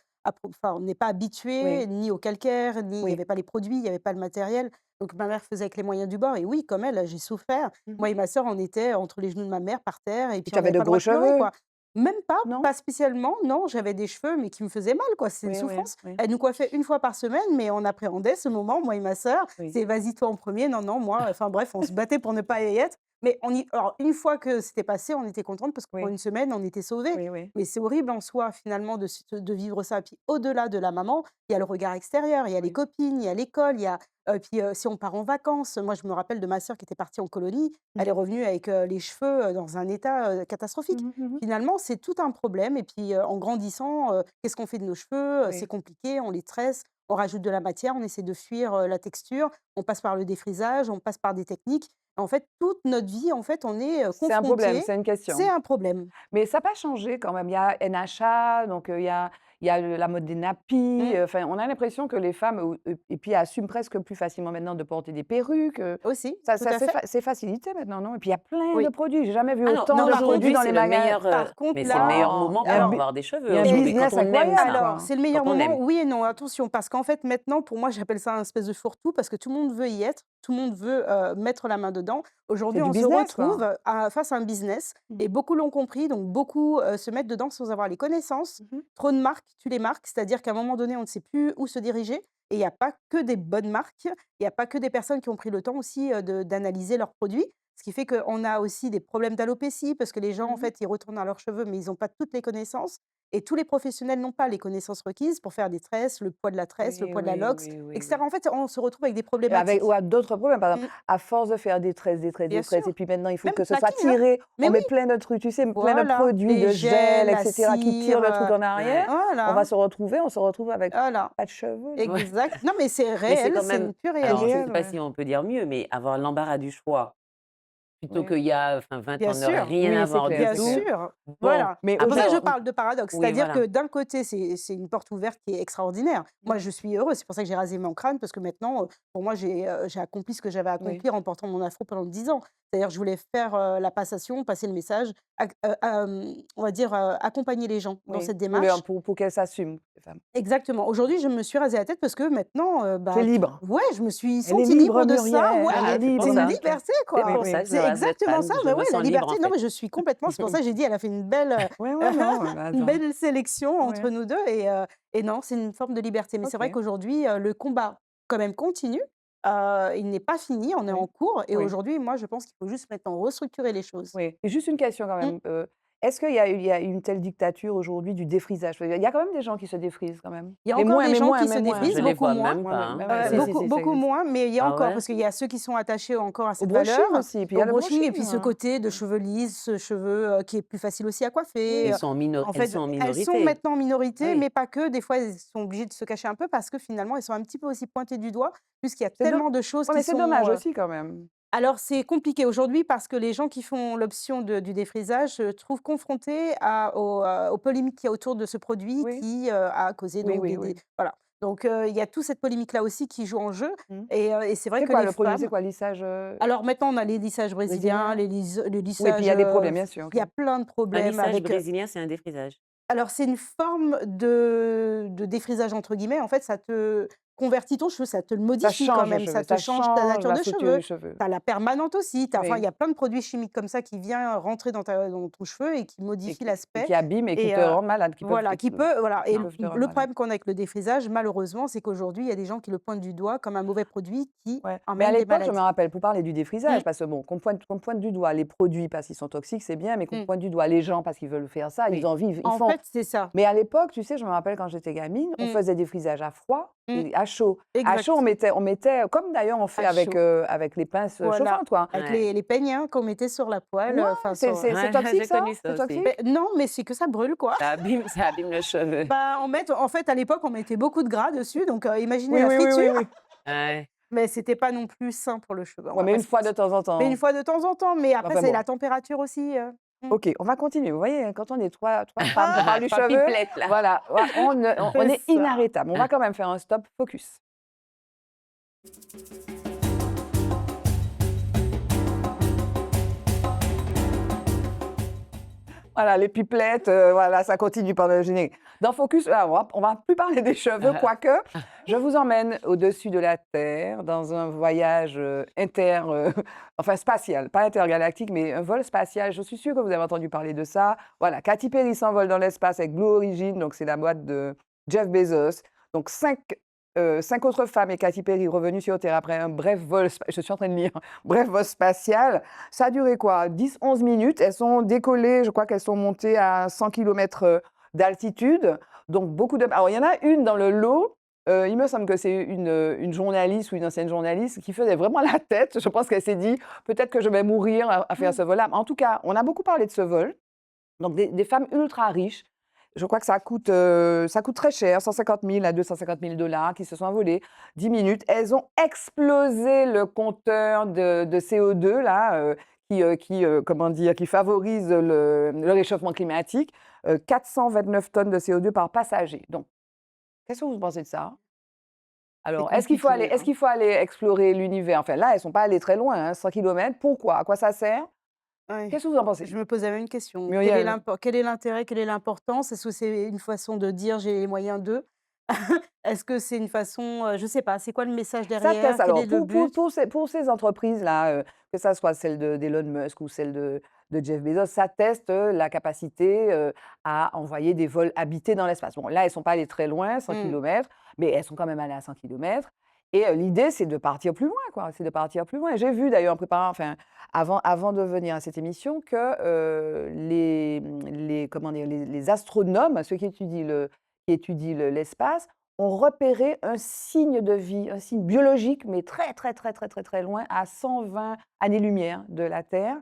enfin, on n'est pas habitué oui, ni au calcaire, ni il y oui. avait pas les produits, il y avait pas le matériel, donc ma mère faisait avec les moyens du bord et oui, comme elle, j'ai souffert. Mmh. Moi et ma sœur, on était entre les genoux de ma mère par terre et Et puis tu on avais n'avait de pas le gros droit de pleurer, cheveux? quoi. Même pas, Non? pas spécialement, non, j'avais des cheveux mais qui me faisaient mal, quoi, c'est une Oui, oui, souffrance. oui, Elle nous coiffait une fois par semaine, mais on appréhendait ce moment, moi et ma sœur. oui. C'est: «Vas-y toi en premier, non, non, moi», enfin bref, on se battait pour ne pas y être. Mais alors une fois que c'était passé, on était contente parce que pour Oui, une semaine, on était sauvés. oui, oui. Mais c'est horrible en soi finalement de vivre ça. Puis au-delà de la maman, il y a le regard extérieur, il y a les Oui. copines, il y a l'école, il y a puis, si on part en vacances, moi je me rappelle de ma sœur qui était partie en colonie, elle est Mmh. revenue avec, les cheveux, dans un état, catastrophique. Mmh mh. Finalement, c'est tout un problème et puis, en grandissant, qu'est-ce qu'on fait de nos cheveux? C'est Oui. compliqué, on les tresse, on rajoute de la matière, on essaie de fuir, la texture, on passe par le défrisage, on passe par des techniques. En fait, toute notre vie, en fait, on est, C'est un problème, confrontés. c'est une C'est question. un problème. Mais ça a pas changé quand même. Il y a NHA, donc il y a la mode des nappies, Mmh, enfin, on a l'impression que les femmes, et puis assument presque plus facilement maintenant de porter des perruques, aussi, ça tout ça à fait. c'est facilité maintenant, non? Et puis il y a plein de Oui. produits. J'ai jamais vu Ah non, autant Non, de par contre, produits aujourd'hui dans c'est les le magasins. meilleur, par contre mais c'est le meilleur là, moment Il y a pour un alors avoir des cheveux il y a un aujourd'hui quand business on aime incroyable, ça, Alors, quoi. c'est le quand meilleur on moment, aime. oui et non, attention, parce qu'en fait, maintenant, pour moi, j'appelle ça un espèce de fourre-tout parce que tout le monde veut y être, tout le monde veut, mettre la main dedans. C'est Aujourd'hui, du on se business, quoi. retrouve face à un business Mmh. et beaucoup l'ont compris, donc beaucoup, se mettent dedans sans avoir les connaissances. Mmh. Trop de marques tuent les marques, c'est-à-dire qu'à un moment donné, on ne sait plus où se diriger et il y a pas que des bonnes marques, il y a pas que des personnes qui ont pris le temps aussi, d'analyser leurs produits. Ce qui fait qu'on a aussi des problèmes d'alopécie parce que les gens, en Mmh. fait, ils retournent à leurs cheveux, mais ils n'ont pas toutes les connaissances. Et tous les professionnels n'ont pas les connaissances requises pour faire des tresses, le poids de la tresse, le Oui, poids de la oui, lox, oui, oui, etc. oui. En fait, on se retrouve avec des Et avec ou problématiques. à d'autres problèmes, par Mmh, exemple, à force de faire des tresses, des tresses, bien des tresses, et sûr. puis maintenant il faut Même que le ce soit plâtis, hein. tiré, Mais on oui, met plein de trucs, tu sais, plein de voilà, produits, les de gel, gels, la etc., qui tirent cire, le truc en arrière. On va voilà, se retrouve avec voilà, pas de cheveux, là. Ouais. exact. Non, mais c'est Mais c'est réel, quand c'est même une pure C'est alors je réalité. sais réel, pas ouais. si on peut dire mieux, mais avoir l'embarras du choix, plutôt Oui. qu'il y a enfin 20 Bien ans, ne sûr. rien Oui, c'est avoir clair, du Bien c'est clair. tout. sûr, Bon, voilà. Mais C'est pour ça après que je aujourd'hui parle de paradoxe. oui, C'est-à-dire voilà. que d'un côté, c'est une porte ouverte qui est extraordinaire. Moi, je suis heureuse. C'est pour ça que j'ai rasé mon crâne parce que maintenant, pour moi, j'ai accompli ce que j'avais à oui. accomplir en portant mon afro pendant 10 ans. C'est-à-dire que je voulais faire la passation, passer le message, on va dire, accompagner les gens dans Oui, cette pour le démarche. pour qu'elles s'assument, les femmes. Exactement. Aujourd'hui, je me suis rasé la tête parce que maintenant, Tu es bah, libre. ouais, je me suis Elle est sentie libre, libre de ça. Muriel, Ouais, elle est Voilà, c'est pour c'est libre, une ça. Muriel. liberté, C'est Oui, quoi. pour oui. ça que je me C'est rase le exactement crâne, ça. je Bah me ouais, la sens libre, liberté. en Non, fait. mais je suis complètement. C'est pour ça que j'ai dit, elle a fait Ouais, ouais, non, bah, une attends. belle sélection Ouais, entre nous 2 et non, c'est une forme de liberté. Mais c'est vrai OK. qu'aujourd'hui, le combat quand même continue. Il n'est pas fini, on est en Oui, cours et oui. aujourd'hui, moi, je pense qu'il faut juste maintenant restructurer les choses. Oui, et juste une question quand Mmh. même, est-ce qu'il y a une telle dictature aujourd'hui du défrisage? Il y a quand même des gens qui se défrisent quand même? Il y a encore des gens qui se Mais moins, Ah, je défrisent, les beaucoup vois moins. même moins, pas, mais hein. ouais, si, si, Beaucoup si, ça beaucoup existe. moins, mais il y a Ah encore ouais? parce qu'il y a ceux qui sont attachés encore à Au cette brushing valeur, aussi, puis il y au a le brushing et brushing, puis ce côté de mmh. cheveux lisses, cheveux, qui est plus facile aussi à Oui, coiffer, Ils sont en minor en elles fait, sont en elles sont minorité. maintenant en minorité, Oui. mais pas que. Des fois, elles sont obligées de se cacher un peu parce que finalement, elles sont un petit peu aussi pointées du doigt, puisqu'il y a c'est do tellement de choses ouais, qui mais c'est sont, dommage aussi quand même. alors c'est compliqué aujourd'hui parce que les gens qui font l'option du défrisage se trouvent confrontés aux polémiques qu'il y a autour de ce produit Oui, qui, a causé oui, donc oui, des oui. voilà. Donc il y a toute cette polémique-là aussi qui joue en jeu Mmh. et c'est vrai C'est que quoi les le produit? C'est femmes quoi? Lissage, alors maintenant on a les lissages brésiliens, brésilien? les Oui, puis il y lissages, a des problèmes, bien sûr, il y OK. a plein de Un problèmes lissage avec, brésilien, c'est un défrisage? alors c'est une forme de «défrisage» entre guillemets. En fait, ça te convertit ton cheveu, ça te le Ça modifie quand change le même, ça cheveu, te ça change ta change nature la de structure cheveux. du cheveu. Tu as la permanente aussi, tu enfin, il Oui, y a plein de produits chimiques comme ça qui vient rentrer dans ton cheveu et qui modifient et l'aspect qui abîment et qui et te rendent malade, voilà, qui peut voilà qui et peuvent te rendre le malade. problème qu'on a avec le défrisage, malheureusement, c'est qu'aujourd'hui, il y a des gens qui le pointent du doigt comme un mauvais produit qui Ouais, mais à emmène des l'époque, je me maladies. rappelle, pour parler du Mmh, défrisage, parce que bon, qu'on pointe du doigt les produits parce qu'ils sont toxiques, c'est bien, mais qu'on mmh, pointe du doigt les gens parce qu'ils veulent faire ça, ils Oui. en vivent, ils en font. fait, c'est ça. Mais à l'époque, tu sais, je me rappelle quand j'étais gamine, on Mmh, faisait des frisages à froid mmh, et à chaud. À chaud, on exact, mettait on mettait comme d'ailleurs on fait à avec, chaud. avec les pinces, Voilà, chauffantes, quoi. avec Ouais. les peignes, hein, qu'on mettait sur la poêle, Ouais, enfin c'est sur, c'est c'est Ouais, toxique j'ai ça? connu C'est ça aussi. beh, toxique? non, mais c'est que ça brûle, quoi. Ça abîme le cheveu. Bah, en fait, à l'époque, on mettait beaucoup de gras dessus, donc imaginez Oui, la oui, oui, oui, friture, oui. Ouais. mais c'était pas non plus sain pour le cheveu, on Ouais, va mais pas une se fois de mentir. temps en Mais une temps. fois de temps en temps, mais après, Enfin c'est bon. la température aussi, mmh. OK, on va continuer. Vous voyez, hein, quand on est trois femmes qui parlent du 3 cheveu, pipelettes là. voilà, on C'est est ça. inarrêtable. On va quand même faire un stop, focus. Voilà, les pipelettes, voilà, ça continue pendant le générique. Dans Focus, là, on va plus parler des cheveux, quoique je vous emmène au-dessus de la Terre dans un voyage, enfin spatial, pas intergalactique, mais un vol spatial. Je suis sûre que vous avez entendu parler de ça. Voilà, Katy Perry s'envole dans l'espace avec Blue Origin, donc c'est la boîte de Jeff Bezos. Donc 5 autres femmes et Katy Perry revenues sur Terre après un bref vol je suis en train de lire, bref vol spatial. Ça a duré quoi? 10-11 minutes. Elles sont décollées, je crois qu'elles sont montées à 100 kilomètres d'altitude. Donc beaucoup de alors il y en a une dans le lot, il me semble que c'est une journaliste ou une ancienne journaliste qui faisait vraiment la tête. Je pense qu'elle s'est dit: «Peut-être que je vais mourir à faire Mmh. ce vol-là». En tout cas, on a beaucoup parlé de ce vol. Donc des femmes ultra riches. Je crois que ça coûte très cher, 150 000 à 250 000 $ qui se sont envolées, 10 minutes. Elles ont explosé le compteur de CO2 là, comment dire? Qui favorise le réchauffement climatique, 429 tonnes de CO2 par passager. Donc, qu'est-ce que vous pensez de ça? C'est Alors, compliqué, est-ce hein. qu'il faut aller explorer l'univers? Enfin là, elles sont pas allées très loin, hein, 100 kilomètres. Pourquoi? À quoi ça sert? Ouais. Qu'est-ce que vous en pensez? Je me pose la même question. Muriel? Quel est l'intérêt? Quelle est l'importance? Est-ce que c'est une façon de dire: «J'ai les moyens de»? Est-ce que c'est une façon, je sais pas, c'est quoi le message Ça teste derrière? Quel alors est le but? pour ces entreprises-là, que ça soit celle d'Elon Musk ou celle de Jeff Bezos, ça teste, la capacité, à envoyer des vols habités dans l'espace. Bon, là, elles sont pas allées très loin, 100 Mmh. kilomètres, mais elles sont quand même allées à 100 kilomètres Et l'idée, c'est de partir plus loin, quoi. C'est de partir plus loin. J'ai vu d'ailleurs en préparant, enfin, avant de venir à cette émission, que comment dire, les astronomes, ceux qui étudient l'espace, ont repéré un signe de vie, un signe biologique, mais très, très, très, très, très, très loin, à 120 années-lumière de la Terre.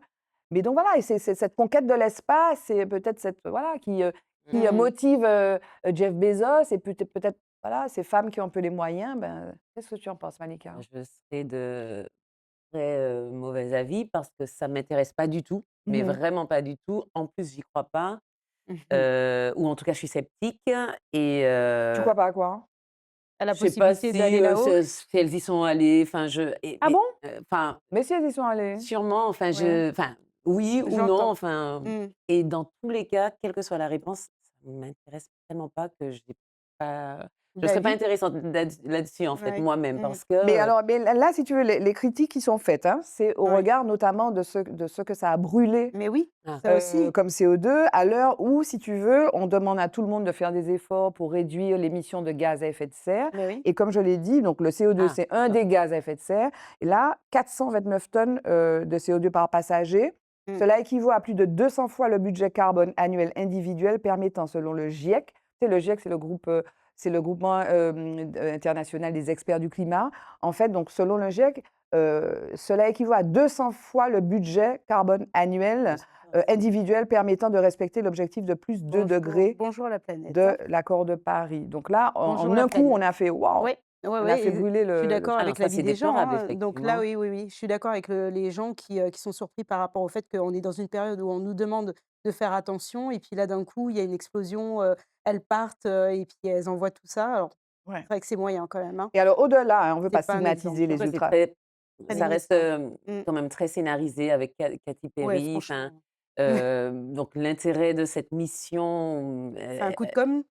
Mais donc voilà, et c'est cette conquête de l'espace, c'est peut-être cette, voilà, qui Mmh. motive Jeff Bezos et peut-être voilà, ces femmes qui ont un peu les moyens, ben, qu'est-ce que tu en penses, Malika? Je serais de très, mauvais avis parce que ça m'intéresse pas du tout, mais Mmh. vraiment pas du tout. En plus, j'y crois pas, Mmh. ou en tout cas, je suis sceptique et Tu crois pas à quoi? À la je sais pas possibilité si, d'aller là-haut? si elles y sont allées, enfin Ah bon? enfin, Mais si elles y sont allées. sûrement, enfin Ouais. enfin, oui ou non, J'entends. enfin Mmh. et dans tous les cas, quelle que soit la réponse, ça m'intéresse tellement pas que j'ai pas je serais pas D'avis? intéressante là-dessus, en fait, Ouais. moi-même Mmh. parce que, Mais là, si tu veux, les critiques qui sont faites, hein, c'est au Ouais. regard notamment de ce que ça a brûlé, Mais oui, ah, ça aussi. comme CO2, à l'heure où, si tu veux, on demande à tout le monde de faire des efforts pour réduire l'émission de gaz à effet de serre. Mais oui. Et comme je l'ai dit, donc le CO2, ah, c'est un d'accord. des gaz à effet de serre. Et là, 429 tonnes de CO2 par passager. Mmh. Cela équivaut à plus de 200 fois le budget carbone annuel individuel permettant, selon le GIEC, tu sais, le GIEC, c'est le groupement international des experts du climat. En fait, donc, selon le GIEC, cela équivaut à 200 fois le budget carbone annuel individuel permettant de respecter l'objectif de plus 2 degrés Bonjour la planète, de hein. l'accord de Paris. Donc là, Bonjour en la un coup, on planète. a fait waouh, Oui, ouais, on a ouais, fait et brûler je suis le d'accord Alors avec ça, l'avis c'est des gens, déplorable, hein. Donc là, effectivement. oui, oui, oui, je suis d'accord avec les gens qui sont surpris par rapport au fait qu'on est dans une période où on nous demande de faire attention et puis là, d'un coup, il y a une explosion, elles partent, et puis elles envoient tout ça. Alors, ouais. c'est vrai que c'est moyen quand même, hein. Et alors au-delà, hein, on ne veut C'est pas pas un exemple, stigmatiser hein. les Après, c'est ultras. très Très ça limite, reste, hein. Mmh. quand même très scénarisé avec Katy Ouais, Perry, enfin, franchement. donc l'intérêt de cette mission, C'est un coup de com'?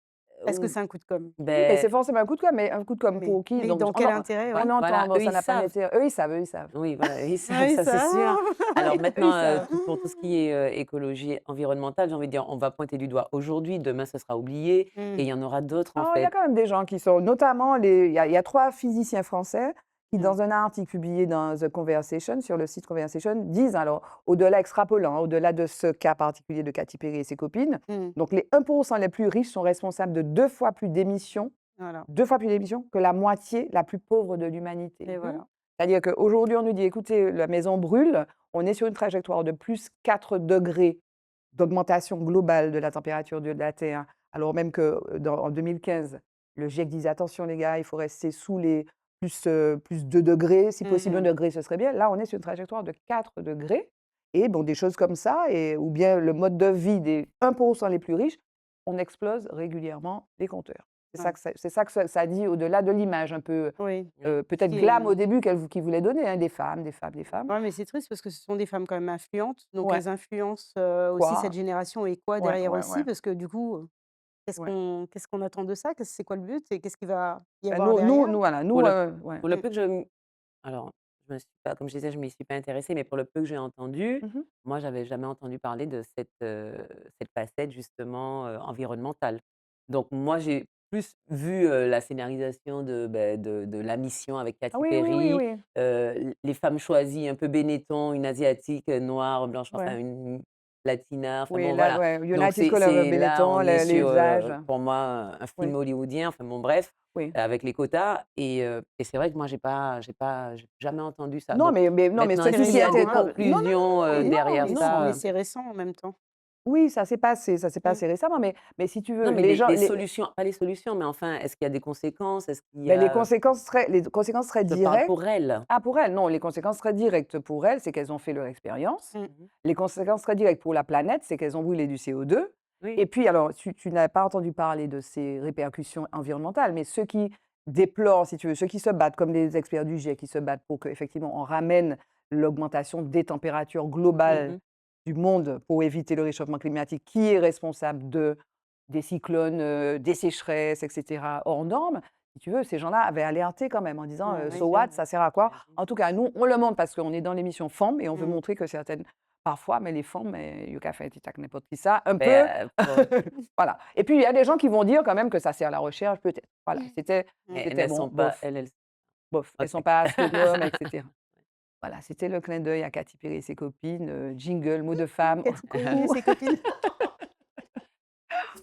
Est-ce que ou c'est un coup de com'? Oui, mais beh, c'est forcément un coup de com', mais un coup de com' Mais pour qui? mais Donc dans quel intérêt? Ouais. on entend, voilà, bon, eux, ça ils n'a pas savent. d'intérêt. Eux, ils savent, eux, ils savent. Oui, voilà, ils savent, Oui, ça, c'est ça sûr. Alors maintenant, ça. pour tout ce qui est, écologie environnementale, j'ai envie de dire, on va pointer du doigt aujourd'hui, demain, ce sera oublié et Mmh. il y en aura d'autres, en Non, il y a fait. quand même des gens qui sont notamment il y a 3 physiciens français qui, Mmh. dans un article publié dans The Conversation, sur le site Conversation, disent alors, au-delà extrapolant, hein, au-delà de ce cas particulier de Katy Perry et ses copines, Mmh. donc les 1 les plus riches sont responsables de 2 fois plus d'émissions, Voilà 2 fois plus d'émissions que la moitié la plus pauvre de l'humanité. et Mmh. voilà. C'est-à-dire qu'aujourd'hui, on nous dit: «Écoutez, la maison brûle», on est sur une trajectoire de plus 4 degrés d'augmentation globale de la température de la Terre, alors même que, en 2015, le GIEC disait: «Attention les gars, il faut rester sous les plus 2 degrés, si possible 1 Mmh. degré, ce serait bien». Là, on est sur une trajectoire de 4 degrés et bon, des choses comme ça ou bien le mode de vie des 1 les plus riches, on explose régulièrement les compteurs. Ouais. C'est ça que ça dit au-delà de l'image un peu, Oui. Oui. peut-être Qui glam est au début qu'ils voulaient donner, hein, des femmes, des femmes, des femmes. Ouais, mais c'est triste parce que ce sont des femmes quand même influentes, donc Ouais. elles influencent, aussi cette Quoi? génération et quoi Ouais, derrière ouais, aussi ouais, parce que du coup, ouais. qu'est-ce qu'on attend de ça? C'est quoi le but et qu'est-ce qu'il va y Bah, avoir derrière? voilà, Pour le ouais. pour le Mmh. peu que je m alors, je me suis pas comme je disais, je m'y suis pas intéressée, mais pour le peu que j'ai entendu, Mmh. moi, j'avais jamais entendu parler de cette facette justement, environnementale. Donc moi, j'ai plus vu, la scénarisation de la mission avec Ah Katy oui, oui, oui, Perry, oui. les femmes choisies, un peu Benetton, une asiatique, noire, blanche, enfin Ouais. une latina, enfin Oui, bon, là, voilà. ouais, Donc United Color of c'est là, Benetton, on est les sur, visages. pour moi, un film Oui, hollywoodien, enfin bon bref, oui. avec les quotas et c'est vrai que moi j'ai jamais entendu ça. Non, Donc non, mais maintenant, ceux C'est s'il qui y récent, a des étaient hein? con non, non, conclusions, non, non, derrière non, Mais ça, c'est récent en même temps. oui, ça s'est Mmh. passé récemment, mais si tu veux, non mais les gens les solutions pas les solutions, mais enfin, est-ce qu'il y a des conséquences? Est-ce qu'il y ben, a les conséquences seraient je parle directes. pour elles. Ah, pour elles, non, les conséquences seraient directes pour elles, c'est qu'elles ont fait leur expérience. Mmh. Mmh mh. Les conséquences très directes pour la planète, c'est qu'elles ont brûlé du CO2. Oui. Et puis, alors, tu n'as pas entendu parler de ces répercussions environnementales, mais ceux qui déplorent, si tu veux, ceux qui se battent, comme les experts du GIEC, qui se battent pour qu'effectivement on ramène l'augmentation des températures Mmh globales mh. du monde pour éviter le réchauffement climatique, qui est responsable des cyclones, des sécheresses, etc., hors normes. Si tu veux, ces gens-là avaient alerté quand même en disant Ouais, Oui, So what, ça sert à quoi? j'imagine. En tout cas, nous, on le montre parce qu'on est dans l'émission Femmes et on veut Mmh. montrer que certaines, parfois, mais les femmes, mais you can fait it avec n'importe qui ça, un peu. Beh, pour Voilà. Et puis, il y a des gens qui vont dire quand même que ça sert à la recherche, peut-être. Voilà, Mmh. mais c'était bon, elles sont pas bof. elles bof, elles OK. sont pas astronomes, etc. Voilà, c'était le clin d'œil à Katy Perry et ses copines. Jingle, mot de femme. Katy Perry et Coucou, ses copines.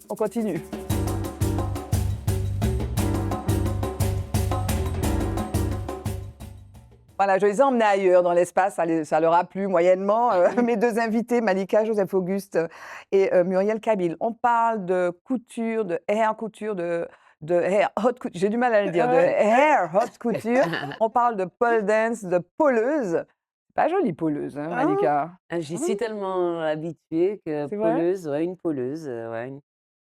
on continue. Voilà, je les ai emmenés ailleurs dans l'espace, ça leur a plu moyennement. Mes 2 invités, Malika Joseph Auguste et Muriel Kabil. On parle de couture, de hair couture, de hair haute couture, j'ai du mal à le dire, de Ouais. hair haute couture. On parle de pole dance, de poleuse. Pas jolie poleuse, hein, Ah, Malika? J'y suis tellement habituée que C'est vrai? ouais, une poleuse, ouais,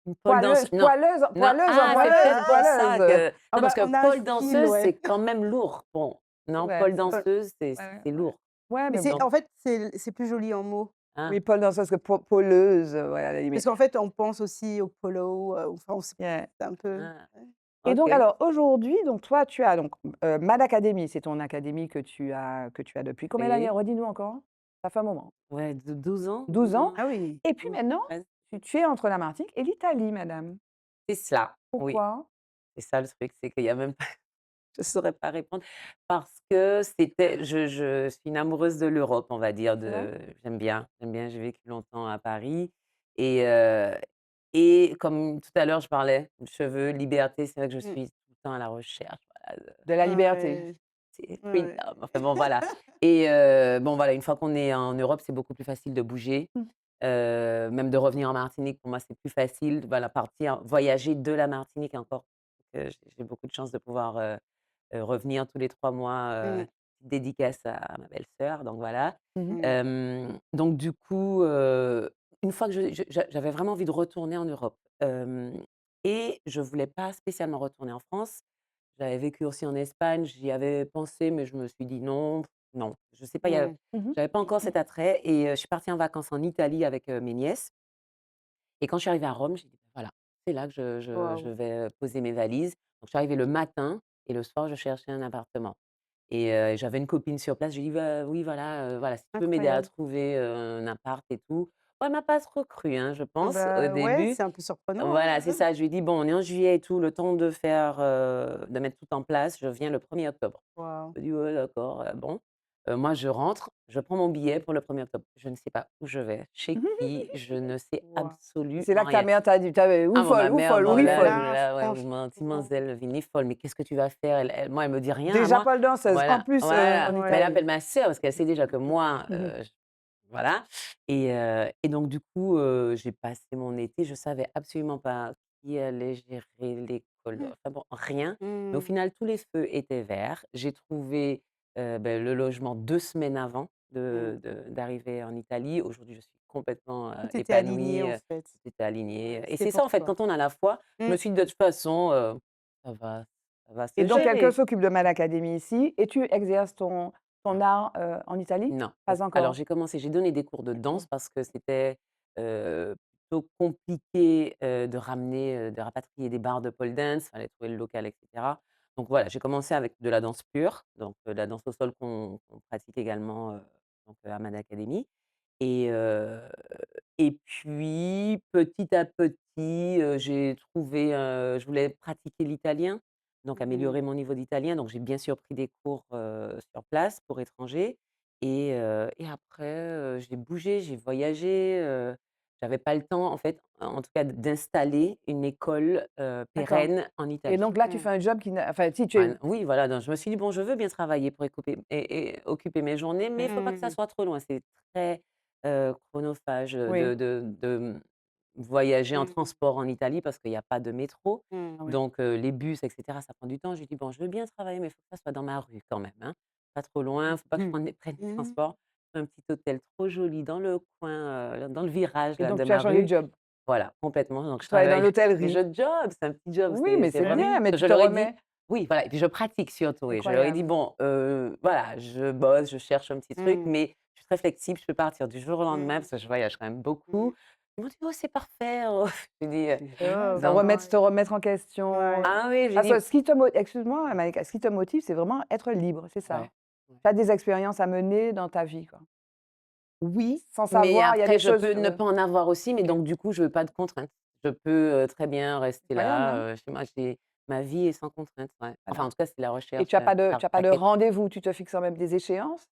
une pole Poileuse, danseuse non, poileuse, non, poileuse en ah, c'est poileuse, peut-être pour ça poileuse. que ah non, bah, parce que on a un pole style, danseuse, c'est ouais. quand même lourd. Bon, C'est non, vrai. pole danseuse, Ouais, c'est ouais. lourd. Ouais, Mais mais c'est bon. Donc en fait, c'est plus joli en mots. ah, Oui, pole danseuse que poleuse, ouais, à la Parce limite. qu'en fait, on pense aussi au polo, enfin, Yeah. c'est un peu ah, ouais. Et donc OK. alors aujourd'hui, donc toi tu as donc, Mad Academy, c'est ton académie que tu as depuis combien d'années? Oui, Redis-nous encore? Ça fait un moment. ouais, de 12 ans, 12 12 ans? ans, Ah oui. Et puis 12, maintenant, 13. tu es entre la Martinique et l'Italie, madame. C'est cela, oui. Pourquoi? C'est ça le truc, c'est qu'il y a même pas je saurais pas répondre parce que c'était je suis une amoureuse de l'Europe, on va dire, C'est vrai? j'aime bien, j'ai vécu longtemps à Paris et heu et comme tout à l'heure je parlais de cheveux, liberté, c'est vrai que je Mmh. suis tout le temps à la recherche, voilà, de De la liberté. Ouais, c'est ouais, freedom, ouais. enfin bon voilà bon voilà, une fois qu'on est en Europe, c'est beaucoup plus facile de bouger, Mmh. même de revenir en Martinique, pour moi, c'est plus facile, voilà, partir voyager de la Martinique encore, j'ai beaucoup de chance de pouvoir, revenir tous les 3 mois, Mmh, dédicace à ma belle-sœur, donc voilà. Mmh. mmh. Donc du coup, une fois que j'avais vraiment envie de retourner en Europe, et je voulais pas spécialement retourner en France. J'avais vécu aussi en Espagne, j'y avais pensé, mais je me suis dit: «Non, non». Je sais pas, Mmh. Mmh. j'avais pas encore cet attrait et je suis partie en vacances en Italie avec, mes nièces et quand je suis arrivée à Rome, j'ai dit: «Bah, voilà, c'est là que je Waouh! vais, poser mes valises». Donc je suis arrivée le matin et le soir, je cherchais un appartement et j'avais une copine sur place. Je lui ai dit: «Bah, oui, voilà, voilà, si tu peux m'aider à Incroyable. trouver, un appart et tout». Bon, elle m'a pas trop cru, hein, je Ah pense, au bah, ouais, début. c'est un peu surprenant, Voilà, c'est hein. ça. Je lui ai dit: «Bon, on est en juillet et tout, le temps de faire, de mettre tout en place, je viens le 1er octobre». Waouh! Elle dit: «Ouais, d'accord, bon». Moi, je rentre, je prends mon billet pour le 1er octobre. Je ne sais pas où je vais, chez qui, je ne sais Waouh! Et c'est là absolument que ta rien. mère t'a dit, tu Ah bon, ma ou mère, folle, bon oui Mais là, folle. là, ouais, vous menti, franchement, mademoiselle, Vini folle, mais qu'est-ce que tu vas faire? Moi, elle me dit rien à Déjà moi. pole danseuse, en Voilà, plus, en voilà. Mais elle ouais. Italie. appelle ma sœur parce qu'elle sait déjà que moi, Mmh. voilà et donc du coup, j'ai passé mon été, je savais absolument pas qui allait gérer l'école, enfin bon, rien. Mais au Mmh. final, tous les feux étaient verts. J'ai trouvé, le logement 2 semaines avant Mmh. d'arriver en Italie. Aujourd'hui, je suis complètement, Tout était aligné, épanouie, en fait. tout était aligné et C'est c'est ça, pour en fait, toi. quand on a la foi, je Mmh. me suis dit: «De toute façon, ça va Et se donc quelqu'un gérer». s'occupe de Mad Academy ici et tu exerces ton art, en Italie? Non, Pas alors encore? j'ai donné des cours de danse parce que c'était, plutôt compliqué, de rapatrier des barres de pole dance, fallait trouver le local et cetera. Donc voilà, j'ai commencé avec de la danse pure, donc de la danse au sol qu'on pratique également, donc à Mad Academy et heu et puis petit à petit, j'ai trouvé, je voulais pratiquer l'italien, donc Mmh. améliorer mon niveau d'italien, donc j'ai bien sûr pris des cours, sur place pour étrangers et après, j'ai bougé, j'ai voyagé, j'avais pas le temps en fait, en tout cas d'installer une école, D'accord. pérenne en Et Italie. donc là, tu Mmh. fais un job qui n'a enfin si tu es Voilà, oui, voilà, donc je me suis dit: «Bon, je veux bien travailler pour occuper mes journées, mais il faut pas que ça Mmh. soit trop loin». C'est très, chronophage, oui. voyager en Mmh. transport en Italie parce qu'il y a pas de métro. Mmh. Ah oui. Donc les bus et cetera, ça prend du temps. Je lui dis: «Bon, je veux bien travailler, mais il faut que ça soit dans ma rue quand même, hein, pas trop loin, faut pas que je Mmh. prenne des Mmh. transports». Un petit hôtel trop joli dans le coin, dans le virage Et là donc de tu as ma changé de rue. job. Voilà, complètement. Donc Tu je travailles dans travaille mais je l'hôtellerie. job, c'est un petit job, Oui, mais c'est c'est vraiment bien, mais je tu te leur ai dit remets. oui, voilà et puis je pratique surtout et je leur ai dit: Incroyable. «Bon, voilà, je bosse, je cherche un petit truc, Mmh. mais je suis très flexible, je peux partir du jour au lendemain» Mmh. parce que je voyage quand même beaucoup. Mmh. Ils m'ont dit: «Oh, c'est parfait, oh». J'ai dit, C'est génial, ça Top, donc remettre ouais. se remettre en question, Ouais. ah oui, j'ai parce que dit ce qui te mo excuse-moi Malika, ce qui te motive, c'est vraiment être libre, c'est ça? ouais, ouais. Tu as des expériences à mener dans ta vie, quoi. Oui, Sans mais savoir, il y a après des je choses peux ne pas en avoir aussi, mais OK. donc du coup, je veux pas de contraintes. Je peux, très bien rester Incroyable, là, hein? chez moi. J'ai ma vie est sans contrainte, ouais. Enfin, Voilà. en tout cas, c'est la Et recherche, tu as pas de par tu as pas de paquet. rendez-vous, tu te fixes quand même des échéances?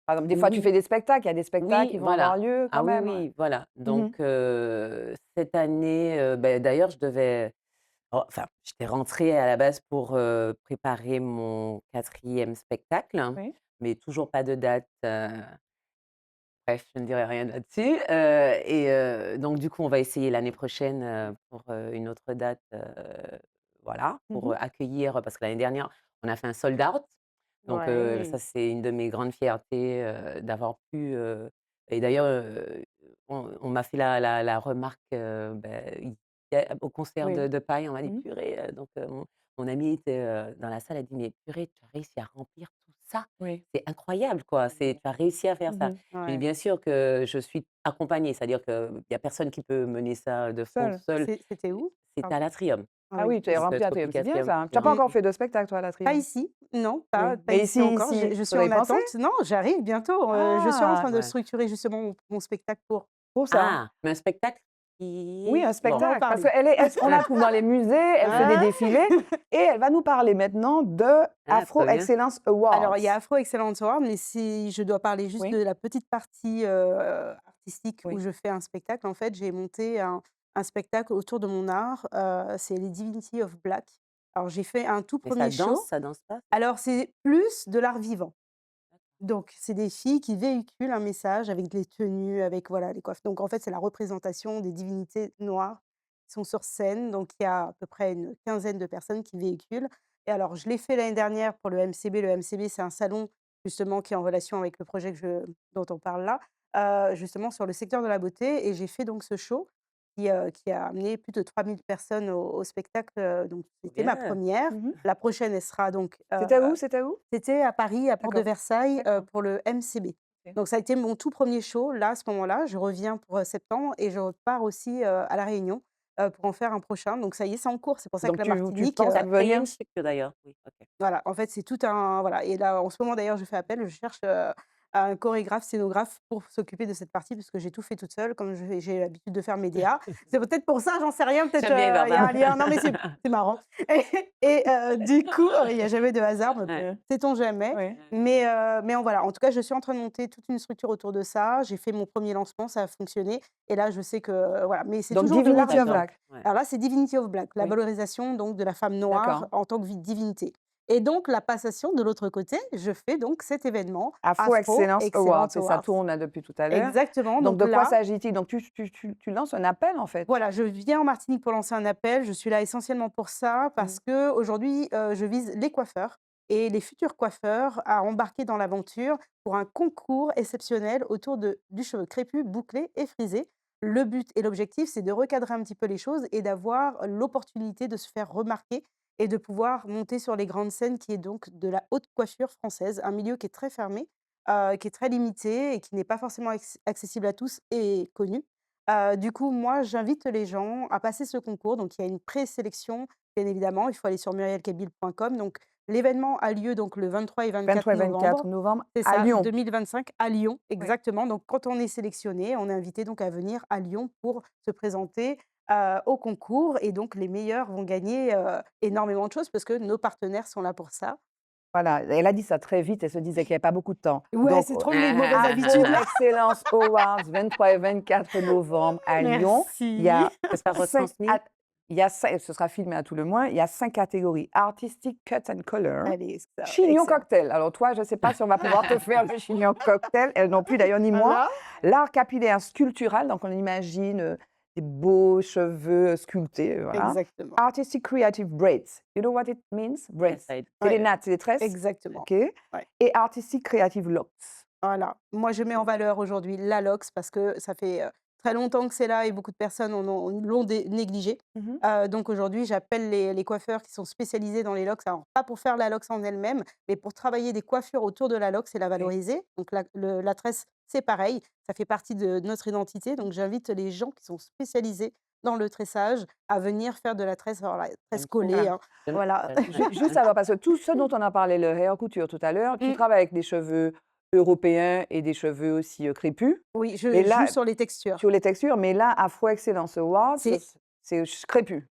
Par exemple, des fois, tu Oui, fais des spectacles, il y a des spectacles oui, qui vont avoir voilà. lieu Ah quand oui, même, ouais. oui, voilà. Mmh. Donc cette année, d'ailleurs, je devais enfin, j'étais rentrée à la base pour, préparer mon quatrième spectacle, hein, Oui. mais toujours pas de date, bref, je ne dirai rien là-dessus, donc du coup, on va essayer l'année prochaine, pour, une autre date, voilà, pour, Mmh. accueillir parce que l'année dernière, on a fait un sold out. Donc Ouais. ça, c'est une de mes grandes fiertés, d'avoir pu, et d'ailleurs, on m'a fait la remarque, au concert Oui. de Paille, on m'a dit: Mmh. «Purée», donc mon amie était, dans la salle, elle dit: «Mais purée, tu as réussi à remplir tout ça? Oui. C'est incroyable, quoi, tu as réussi à faire ça». Mmh. Je dis: Ouais. «Bien sûr que je suis accompagnée, c'est-à-dire qu'il y a personne qui peut mener ça de front Seule? seul». C'était où? C'était à Pardon? l'Atrium, Ah Ah oui, oui, tu es aussi. donc rempli à Triumph, c'est bien Tropicatrium, ça. Tu as pas bien. encore fait de spectacle toi à Pas l'Atrium? ici, non, Oui. pas Mais ici ici encore. ici, Je suis faudrait y en penser? attente. Non, j'arrive bientôt. Je suis en Ah! train de Ouais. structurer justement mon spectacle Pour ça. Ah! Mais un spectacle Oui, un qui on bon. va en spectacle, parce parler. qu'elle est on la trouve dans les musées, elle fait des Ah! défilés et elle va nous parler maintenant de Ah, Afro trop bien. Excellence Alors, il y a Awards. Afro Excellence Award, mais si je dois parler juste Oui, de la petite partie, artistique où oui. je fais un spectacle, en fait, j'ai monté un spectacle autour de mon art, c'est les Divinity of Black. Alors j'ai fait un tout Mais ça premier danse, show. ça danse pas? Alors c'est plus de l'art vivant. Donc c'est des filles qui véhiculent un message avec les tenues, avec voilà, les coiffes. Donc en fait, c'est la représentation des divinités noires qui sont sur scène. Donc il y a à peu près une quinzaine de personnes qui véhiculent. Et alors je l'ai fait l'année dernière pour le MCB. Le MCB, c'est un salon justement qui est en relation avec le projet dont on parle là, justement sur le secteur de la beauté et j'ai fait donc ce show qui a amené plus de 3000 personnes au spectacle, donc Trop c'était ma bien. première. Mmh. La prochaine, elle sera donc, C'était où? C'était où? c'était à Paris, à Porte de D'accord, Versailles, d'accord. pour le MCB. OK. Donc ça a été mon tout premier show, là, à ce moment-là. Je reviens pour, septembre et je repars aussi, à La Réunion, pour en faire un prochain. Donc ça y est, c'est en cours. C'est pour ça que Donc la tu Martinique, penses Tu as créé venir? une structure d'ailleurs? Oui, OK. voilà, en fait, c'est tout un voilà et là, en ce moment, d'ailleurs, je fais appel, je cherche, un chorégraphe, scénographe pour s'occuper de cette partie parce que j'ai tout fait toute seule comme j'ai l'habitude de faire mes DA. C'est peut-être pour ça, j'en sais rien, peut-être, J'aime bien les il y a barbares. un lien. Non, mais c'est marrant du coup, il y a jamais de hasard, mais Ouais, sait-on jamais. Oui. Mais voilà, en tout cas, je suis en train de monter toute une structure autour de ça. J'ai fait mon premier lancement, ça a fonctionné et là, je sais que, voilà, mais c'est Donc toujours de l'art Divinity of vivant. j'adore. Black. Ouais. Alors là, c'est Divinity of Black, la Oui, valorisation donc de la femme noire d'accord. en tant que divinité. Et donc la passation de l'autre côté, je fais donc cet événement Afro Afro Excellence Awards Excellence et ça Awards. tourne là depuis tout à l'heure. Exactement, Donc donc de quoi là, s'agit-il? Donc tu lances un appel en fait? voilà, je viens en Martinique pour lancer un appel. Je suis là essentiellement pour ça, Mmh. parce qu'aujourd'hui, je vise les coiffeurs et les futurs coiffeurs à embarquer dans l'aventure pour un concours exceptionnel autour du cheveu crépus, bouclé et frisé. Le but et l'objectif, c'est de recadrer un petit peu les choses et d'avoir l'opportunité de se faire remarquer et de pouvoir monter sur les grandes scènes qui est donc de la haute coiffure française, un milieu qui est très fermé, qui est très limité et qui n'est pas forcément accessible à tous et connu. Du coup, moi, j'invite les gens à passer ce concours. Donc, il y a une présélection, bien évidemment. Il faut aller sur murielkabil.com. Donc, l'événement a lieu donc le 23 et 24 23 et 24 novembre. novembre C'est à ça, Lyon. 2025 à Lyon, Oui. exactement. Donc, quand on est sélectionné, on est invité donc à venir à Lyon pour se présenter au concours. Et donc, les meilleurs vont gagner énormément de choses parce que nos partenaires sont là pour ça. Voilà, elle a dit ça très vite, elle se disait qu'il y avait pas beaucoup de temps. Ouais, Donc c'est trop mes mauvaises Afro habitudes là. Excellence Awards, 23 et 24 novembre à Lyon. Il y Merci. a Ça sera 5 retransmis? il y a 5 ce sera filmé à tout le moins, il y a 5 catégories: artistic, cut and color, Allez, ça, chignon excellent. cocktail. Alors toi, je ne sais pas si on va pouvoir te faire le chignon cocktail, elle non plus d'ailleurs, ni moi. Voilà. L'art capillaire sculptural, donc on imagine, des beaux cheveux, sculptés, voilà. Exactement. Artistic creative braids. You know what it means? Braids. Yes, I do. C'est les Ouais, nattes, c'est les tresses? exactement. OK. Ouais. Et artistic creative locks. Voilà. Moi, je mets en OK. valeur aujourd'hui la LOX parce que ça fait, très longtemps que c'est là et beaucoup de personnes l'ont négligé. Mmh. Donc aujourd'hui, j'appelle les coiffeurs qui sont spécialisés dans les locks, alors pas pour faire la LOX en elle-même, mais pour travailler des coiffures autour de la LOX et la Oui. valoriser. Donc la tresse, c'est pareil, ça fait partie de notre identité. Donc j'invite les gens qui sont spécialisés dans le tressage à venir faire de la tresse, alors la tresse J'aime trop. collée, Voilà. hein. J'aime Voilà. Juste alors, parce que tout ce dont on a parlé, le hair couture tout à l'heure, tu Mmh. travailles avec des cheveux européens et des cheveux aussi, crépus. Oui, Mais je joue là, sur les textures. sur les textures, mais là, Afro Excellence Awards, C'est c'est crépus.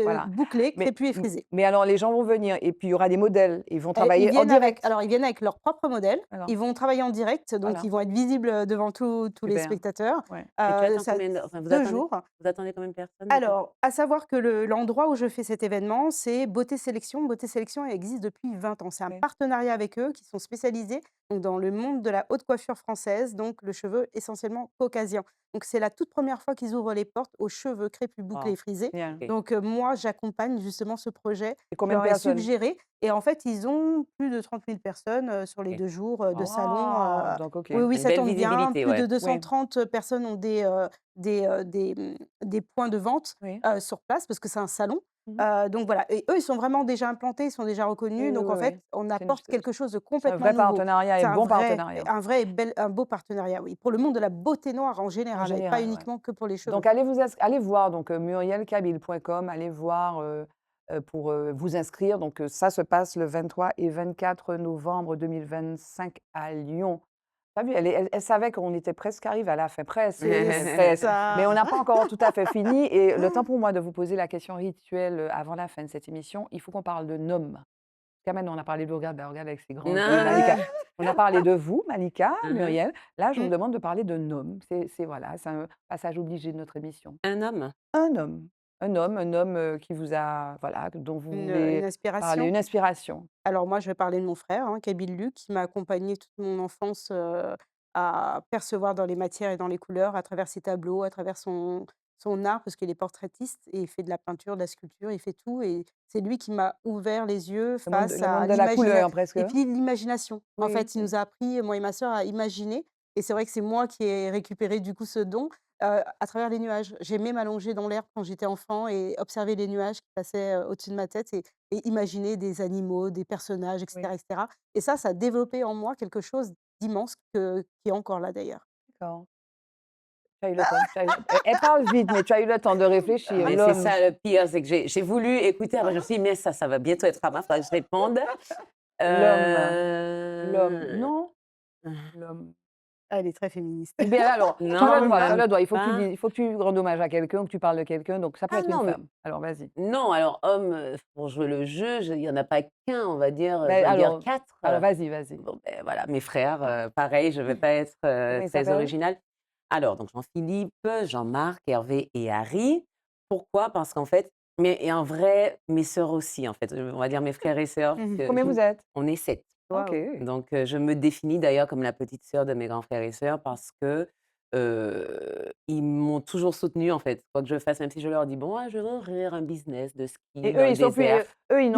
Voilà. bouclé, Mais, crépus et frisé. mais alors, les gens vont venir et puis il y aura des modèles. Ils vont Ils travailler en viennent direct. ils viennent avec leur propre modèle. Alors, Ils vont travailler en direct, donc voilà, ils vont être visibles devant tous les super. spectateurs. Ouais. Et tu attends Ça combien de enfin, 2 jours. vous attendez combien de personnes à peu Alors, à savoir que l'endroit où je fais cet événement, c'est Beauté Sélection. Beauté Sélection, elle existe depuis 20 ans. C'est un Ouais. partenariat avec eux qui sont spécialisés donc, dans le monde de la haute coiffure française, donc le cheveu essentiellement caucasien. Donc, c'est la toute première fois qu'ils ouvrent les portes aux cheveux crépus, bouclés Waouh, et frisés. Bien. OK. Donc, moi, j'accompagne justement ce projet. Et Je combien de leur ai personnes? suggéré. Et en fait, ils ont plus de 30 000 personnes sur les OK. 2 jours de salon. Oh, donc, ok. Oui, oui, Une ça belle tombe bien. visibilité, Plus de ouais. Oui, 230 personnes ont des points de vente oui. sur place parce que c'est un salon. Mhm. Donc voilà et eux, ils sont vraiment déjà implantés, ils sont déjà Oui, reconnus. oui, Donc en oui, fait, oui. on C'est une- apporte quelque chose de c'est un complètement vrai nouveau. partenariat et C'est bon partenariat vrai et un beau partenariat, oui, pour le monde de la beauté noire en en général et pas général. Ouais. uniquement que pour les cheveux. Donc, allez voir donc, murielkabil.com, allez voir pour vous inscrire. Donc, ça se passe le 23 et 24 novembre 2025 à Lyon. T'as vu, elle savait qu'on était presque arrivé à la fin, presque, C'est presque. Mais on ça. n'a pas encore tout à fait fini. Et le temps pour moi de vous poser la question rituelle avant la fin de cette émission, il faut qu'on parle de nom. Quand même, on a parlé de regarde, bah, regarde avec ses grands yeux, Malika. Non. On a parlé de vous, Malika, Mmh. Muriel. Là, je vous Mmh. demande de parler de nom. Voilà, c'est un passage obligé de notre émission. Un homme? Un homme, un homme qui vous a, voilà, dont vous Une voulez parler, inspiration. une inspiration. Alors moi, je vais parler de mon frère, hein, Kabyle Luc, qui m'a accompagnée toute mon enfance, à percevoir dans les matières et dans les couleurs, à travers ses tableaux, à travers son art, parce qu'il est portraitiste et il fait de la peinture, de la sculpture, il fait tout et c'est lui qui m'a ouvert les yeux face Le à monde de la couleur, presque. et puis l'imagination. En Oui, fait, il oui. nous a appris, moi et ma sœur, à imaginer et c'est vrai que c'est moi qui ai récupéré du coup ce don, à travers les nuages. J'aimais m'allonger dans l'herbe quand j'étais enfant et observer les nuages qui passaient, au-dessus de ma tête et imaginer des animaux, des personnages, Oui, et cetera et ça a développé en moi quelque chose d'immense qui est encore là d'ailleurs. d'accord. Tu as eu le temps. Elle parle vite, mais tu as eu le temps de réfléchir. Mais c'est L'homme, ça le pire, c'est que j'ai voulu écouter, après je me suis dit: «Mais ça va bientôt être à moi, il faudra que je réponde». l'homme, l'homme. Heu, Non, l'homme. Elle est très féministe. Eh bien alors, tu as le non, droit, tu as même le droit. Il faut que tu pas. dises, il faut que tu rendes hommage à quelqu'un, que tu parles de quelqu'un, donc ça peut Ah être une non, mais femme. Alors vas-y. non, alors homme, pour jouer le jeu, il y en a pas qu'un, on va dire, je Mais vais dire alors 4. vas-y, vas-y. Bon, beh, voilà, mes frères, pareil, je vais pas être, Comment ils très s'appellent? originale. Alors, donc Jean-Philippe, Jean-Marc, Hervé et Harry. Pourquoi? Parce qu'en fait et en vrai, mes sœurs aussi, en fait, on va dire mes frères et sœurs, parce que Combien vous êtes? on est 7. OK. Waouh! Donc, je me définis d'ailleurs comme la petite sœur de mes grands frères et sœurs parce que, ils m'ont toujours soutenue, en fait. Quoi que je fasse, même si je leur dis: «Bon, ah, je veux ouvrir un business de ski Et dans eux, le ils sont plus, désert». eux, ils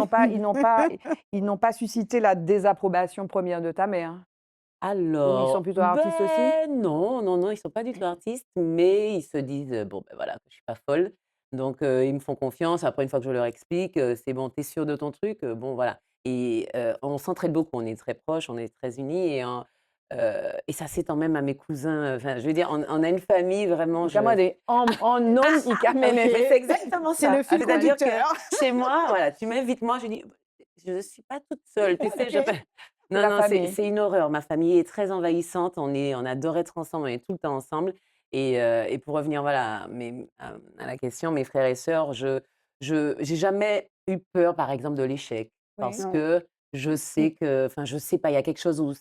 n'ont pas suscité la désapprobation première de ta mère? Ou ils sont Alors, plutôt artistes aussi? ben non, non, non, ils sont pas du tout artistes, mais ils se disent, «Bon, ben voilà, que je suis pas folle». Donc, ils me font confiance. Après, une fois que je leur explique, «C'est bon, tu es sûre de ton truc?» Bon, voilà et on s'entraide beaucoup, on est très proches, on est très unis et ça s'étend même à mes cousins, enfin, je veux dire, on a une famille vraiment, Donc à moi je des en homme, il mais camé. c'est exactement C'est ça. le fil C'est-à-dire que conducteur. chez moi, voilà, tu m'invites, moi, je dis: «Je suis pas toute seule», tu sais? Je OK. C'est non, la non, c'est famille. c'est une horreur. Ma famille est très envahissante, on adore être ensemble, on est tout le temps ensemble et pour revenir, voilà, à la question, mes frères et sœurs, je j'ai jamais eu peur, par exemple, de l'échec Oui. parce Ouais. que je sais que enfin, je sais pas, il y a quelque chose où je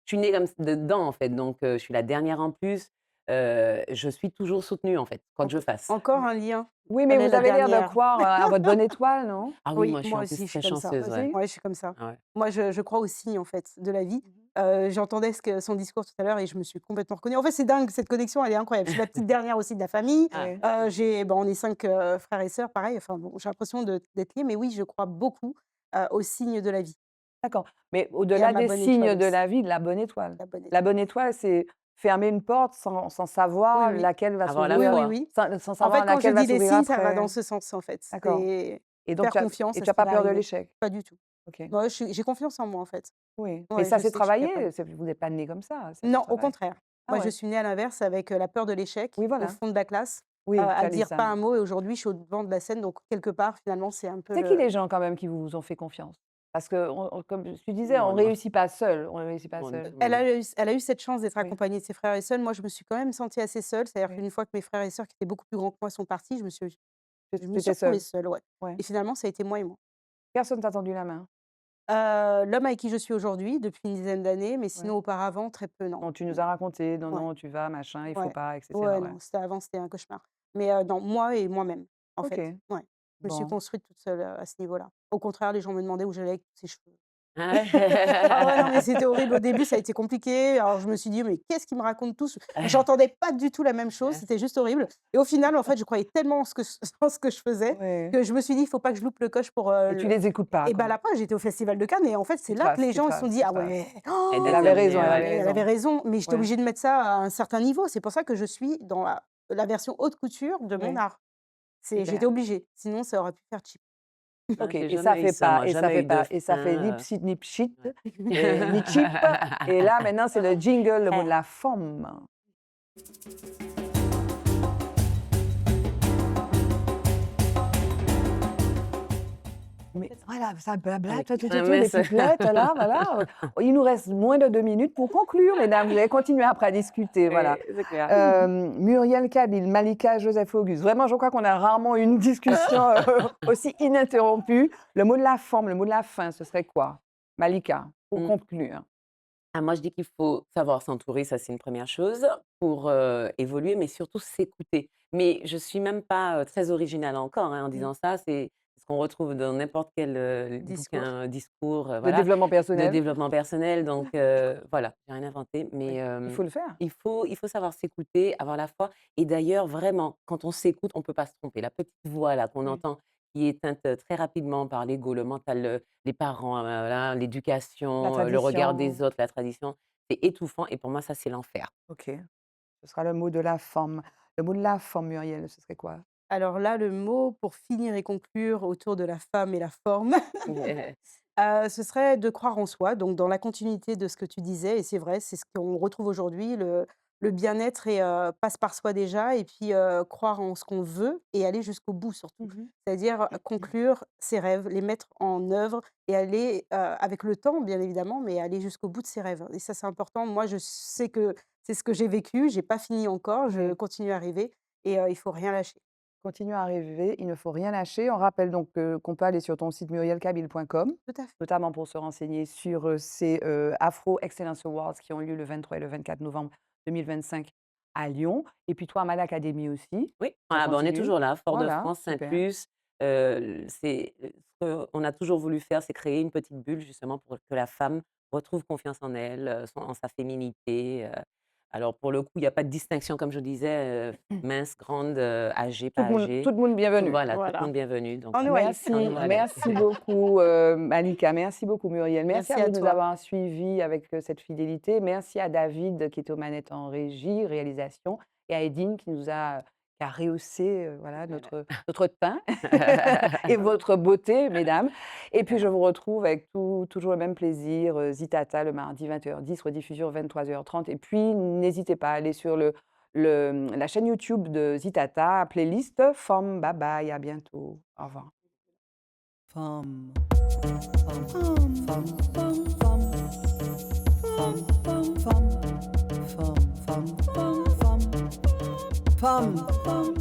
suis née comme dedans, en fait, donc je suis la dernière en plus, je suis toujours soutenue, en fait, quoi que je Enco fasse. encore un lien. Oui, mais Elle est vous la avez l'air de dernière. croire à votre bonne étoile, non? Ah oui, Oui, moi, je suis moi en plus aussi, je suis très comme ça. chanceuse, ouais. Aussi? Ouais, je suis comme ça. Ouais. Moi, je crois au signe, en fait, de la vie. J'entendais son discours tout à l'heure et je me suis complètement reconnue. En fait, c'est dingue, cette connexion, elle est incroyable. Je suis la petite dernière aussi de la famille. Ah, Oui. On est 5 frères et sœurs, pareil. Enfin, bon, j'ai l'impression d'être liée, mais oui, je crois beaucoup aux signes de la vie D'accord. Mais et à au-delà ma des bonne étoile signes de aussi, la vie, de la bonne étoile. la bonne La étoile. bonne étoile, c'est fermer une porte sans Oui, savoir oui. laquelle va avoir la Oui, s'ouvrir, oui, foi. oui. sans En fait, savoir quand je laquelle va dis les s'ouvrir signes, ça va dans après. ce sens, en fait. D'accord. C'est Et donc faire confiance tu à ce as qui pas va peur de arriver. l'échec? Pas du tout. OK. Moi, j'ai confiance en moi, en fait. Oui. Mais Ouais, ça je s'est sais que je suis capable. travaillé? Vous n'êtes pas nés comme ça se Non, au travaille? contraire. Ah Moi, je ouais? suis née à l'inverse avec, la peur de l'échec Oui, au voilà. fond de la classe, Oui, tu à as dit dire ça. pas un mot et aujourd'hui, je suis au devant de la scène donc quelque part, finalement, c'est un peu C'est qui le les gens quand même qui vous ont fait confiance? Parce que comme tu disais, on Moi, non, réussit pas seul, on réussit pas moi non seul. plus, moi elle non a plus. eu cette chance d'être Oui, accompagnée de ses frères et sœurs. Moi, je me suis quand même sentie assez seule. C'est-à-dire oui. qu'une fois que mes frères et sœurs qui étaient beaucoup plus grands que moi sont partis, je me suis Tu Je me suis étais retrouvée seule? seule, ouais. Ouais. Et finalement, ça a été moi et moi. Personne t'a tendu la main? L'homme avec qui je suis aujourd'hui depuis une dizaine d'années, mais Ouais. sinon auparavant, très peu, non. Bon, tu nous Non. as raconté: «Non, Ouais, non, tu vas, machin, il faut ouais. pas» et Ouais, cetera, ouais. non, c'était avant, c'était un cauchemar. Mais non, moi et moi-même, en fait. OK, Ouais. Je me suis bon. construite toute seule, à ce niveau-là. Au contraire, les gens me demandaient où j'allais avec tous ces cheveux. Ah Ah ouais, non, mais ouais? c'était horrible au début, ça a été compliqué. Alors je me suis dit: «Mais qu'est-ce qu'ils me racontent tous?» J'entendais pas du tout la même chose, c'était juste horrible et au final, en fait, je croyais tellement en ce que en ce que je faisais Ouais. que je me suis dit: «Il faut pas que je loupe le coche pour, Et tu le» les écoutes pas, et bah, à quoi. la fin, j'étais au festival de Cannes et en fait, c'est Tu là que traces, les tu gens se sont traces, dit: tu «Ah traces. ouais, Elle est Elle avait déterminée, raison, elle avait ouais. elle avait raison. raison», mais j'étais Ouais, obligée de mettre ça à un certain niveau. C'est pour ça que je suis dans la version haute couture de mon ouais, art. J'étais super. obligée, sinon ça aurait pu faire cheap. Non, OK j'ai et ça jamais eu fait ça, pas moi, et ça jamais fait eu de pas et ça fait fin, nipsit nipchit ouais. et ni cheap et là, maintenant, c'est le jingle, le mot de la femme. Mais voilà, ça blabla, Avec toi, un les mess. pipelettes, là, voilà. Il nous reste moins de 2 minutes pour conclure, mesdames. Vous allez continuer après à discuter, voilà. Oui, c'est clair. Muriel Kabil, Malika Joseph Auguste. Vraiment, je crois qu'on a rarement eu une discussion aussi ininterrompue. Le mot de la forme, le mot de la fin, ce serait quoi? Malika, pour Mmh. conclure. Ah, moi, je dis qu'il faut savoir s'entourer, ça, c'est une première chose, pour, évoluer, mais surtout s'écouter. Mais je suis même pas, très originale encore, hein, en Mmh. disant ça. C'est ce qu'on retrouve dans n'importe quel, Discours. bouquin, discours, De voilà, développement de personnel, développement personnel. Donc, voilà, j'ai rien inventé, mais, oui, il faut le faire. il faut savoir s'écouter, avoir la foi. Et d'ailleurs, vraiment, quand on s'écoute, on peut pas se tromper. La petite voix là qu'on Mmh. entend, qui est éteinte, très rapidement par l'ego, le mental, les parents, voilà, La l'éducation, le regard tradition, des autres, la tradition, c'est étouffant et pour moi, ça, c'est l'enfer. OK. Ce sera le mot de la forme. Le mot de la forme, Muriel, ce serait quoi? Alors là, le mot pour finir et conclure autour de la femme et la forme, ce serait de croire en soi, donc dans la continuité de ce que tu disais et c'est vrai, c'est ce qu'on retrouve aujourd'hui, le bien-être passe par soi déjà et puis, croire en ce qu'on veut et aller jusqu'au bout surtout. Mmh. C'est-à-dire, conclure ses rêves, les mettre en œuvre et aller, avec le temps bien évidemment, mais aller jusqu'au bout de ses rêves et ça, c'est important. Moi, je sais que c'est ce que j'ai vécu, j'ai pas fini encore, je Oui. continue à rêver et il faut rien lâcher. Continue à rêver, il ne faut rien lâcher. On rappelle donc qu'on peut aller sur ton site murielkabil.com, Tout à fait. notamment pour se renseigner sur ces Afro Excellence Awards qui ont lieu le 23 et le 24 novembre 2025 à Lyon. Et puis toi, à Mal Academy aussi, Oui, ça ah bah, on est continue. toujours là, Voilà, Fort-de-France, super. Saint-Plus. C'est ce qu'on a toujours voulu faire, c'est créer une petite bulle justement pour que la femme retrouve confiance en elle, en sa féminité. Alors pour le coup, il y a pas de distinction comme je disais, mince, grande, âgée, pas Tout âgée. le monde bienvenu. Voilà, tout le Voilà. monde bienvenu, donc On est wise. Merci, on nous relaie. merci beaucoup Malika, merci beaucoup Muriel, merci à Merci à vous de nous toi. avoir suivis avec cette fidélité, merci à David qui est aux manettes en régie, réalisation, et à Edine qui a rehaussé voilà, notre teint et votre beauté, mesdames. Et puis je vous retrouve avec toujours le même plaisir, Zitata le mardi 20h10, rediffusion 23h30. Et puis n'hésitez pas à aller sur la chaîne YouTube de Zitata, playlist Femme. Bye bye, à bientôt. Au revoir. Femme, femme, femme, femme, femme, femme, femme, femme, femme, femme, femme, femme, femme,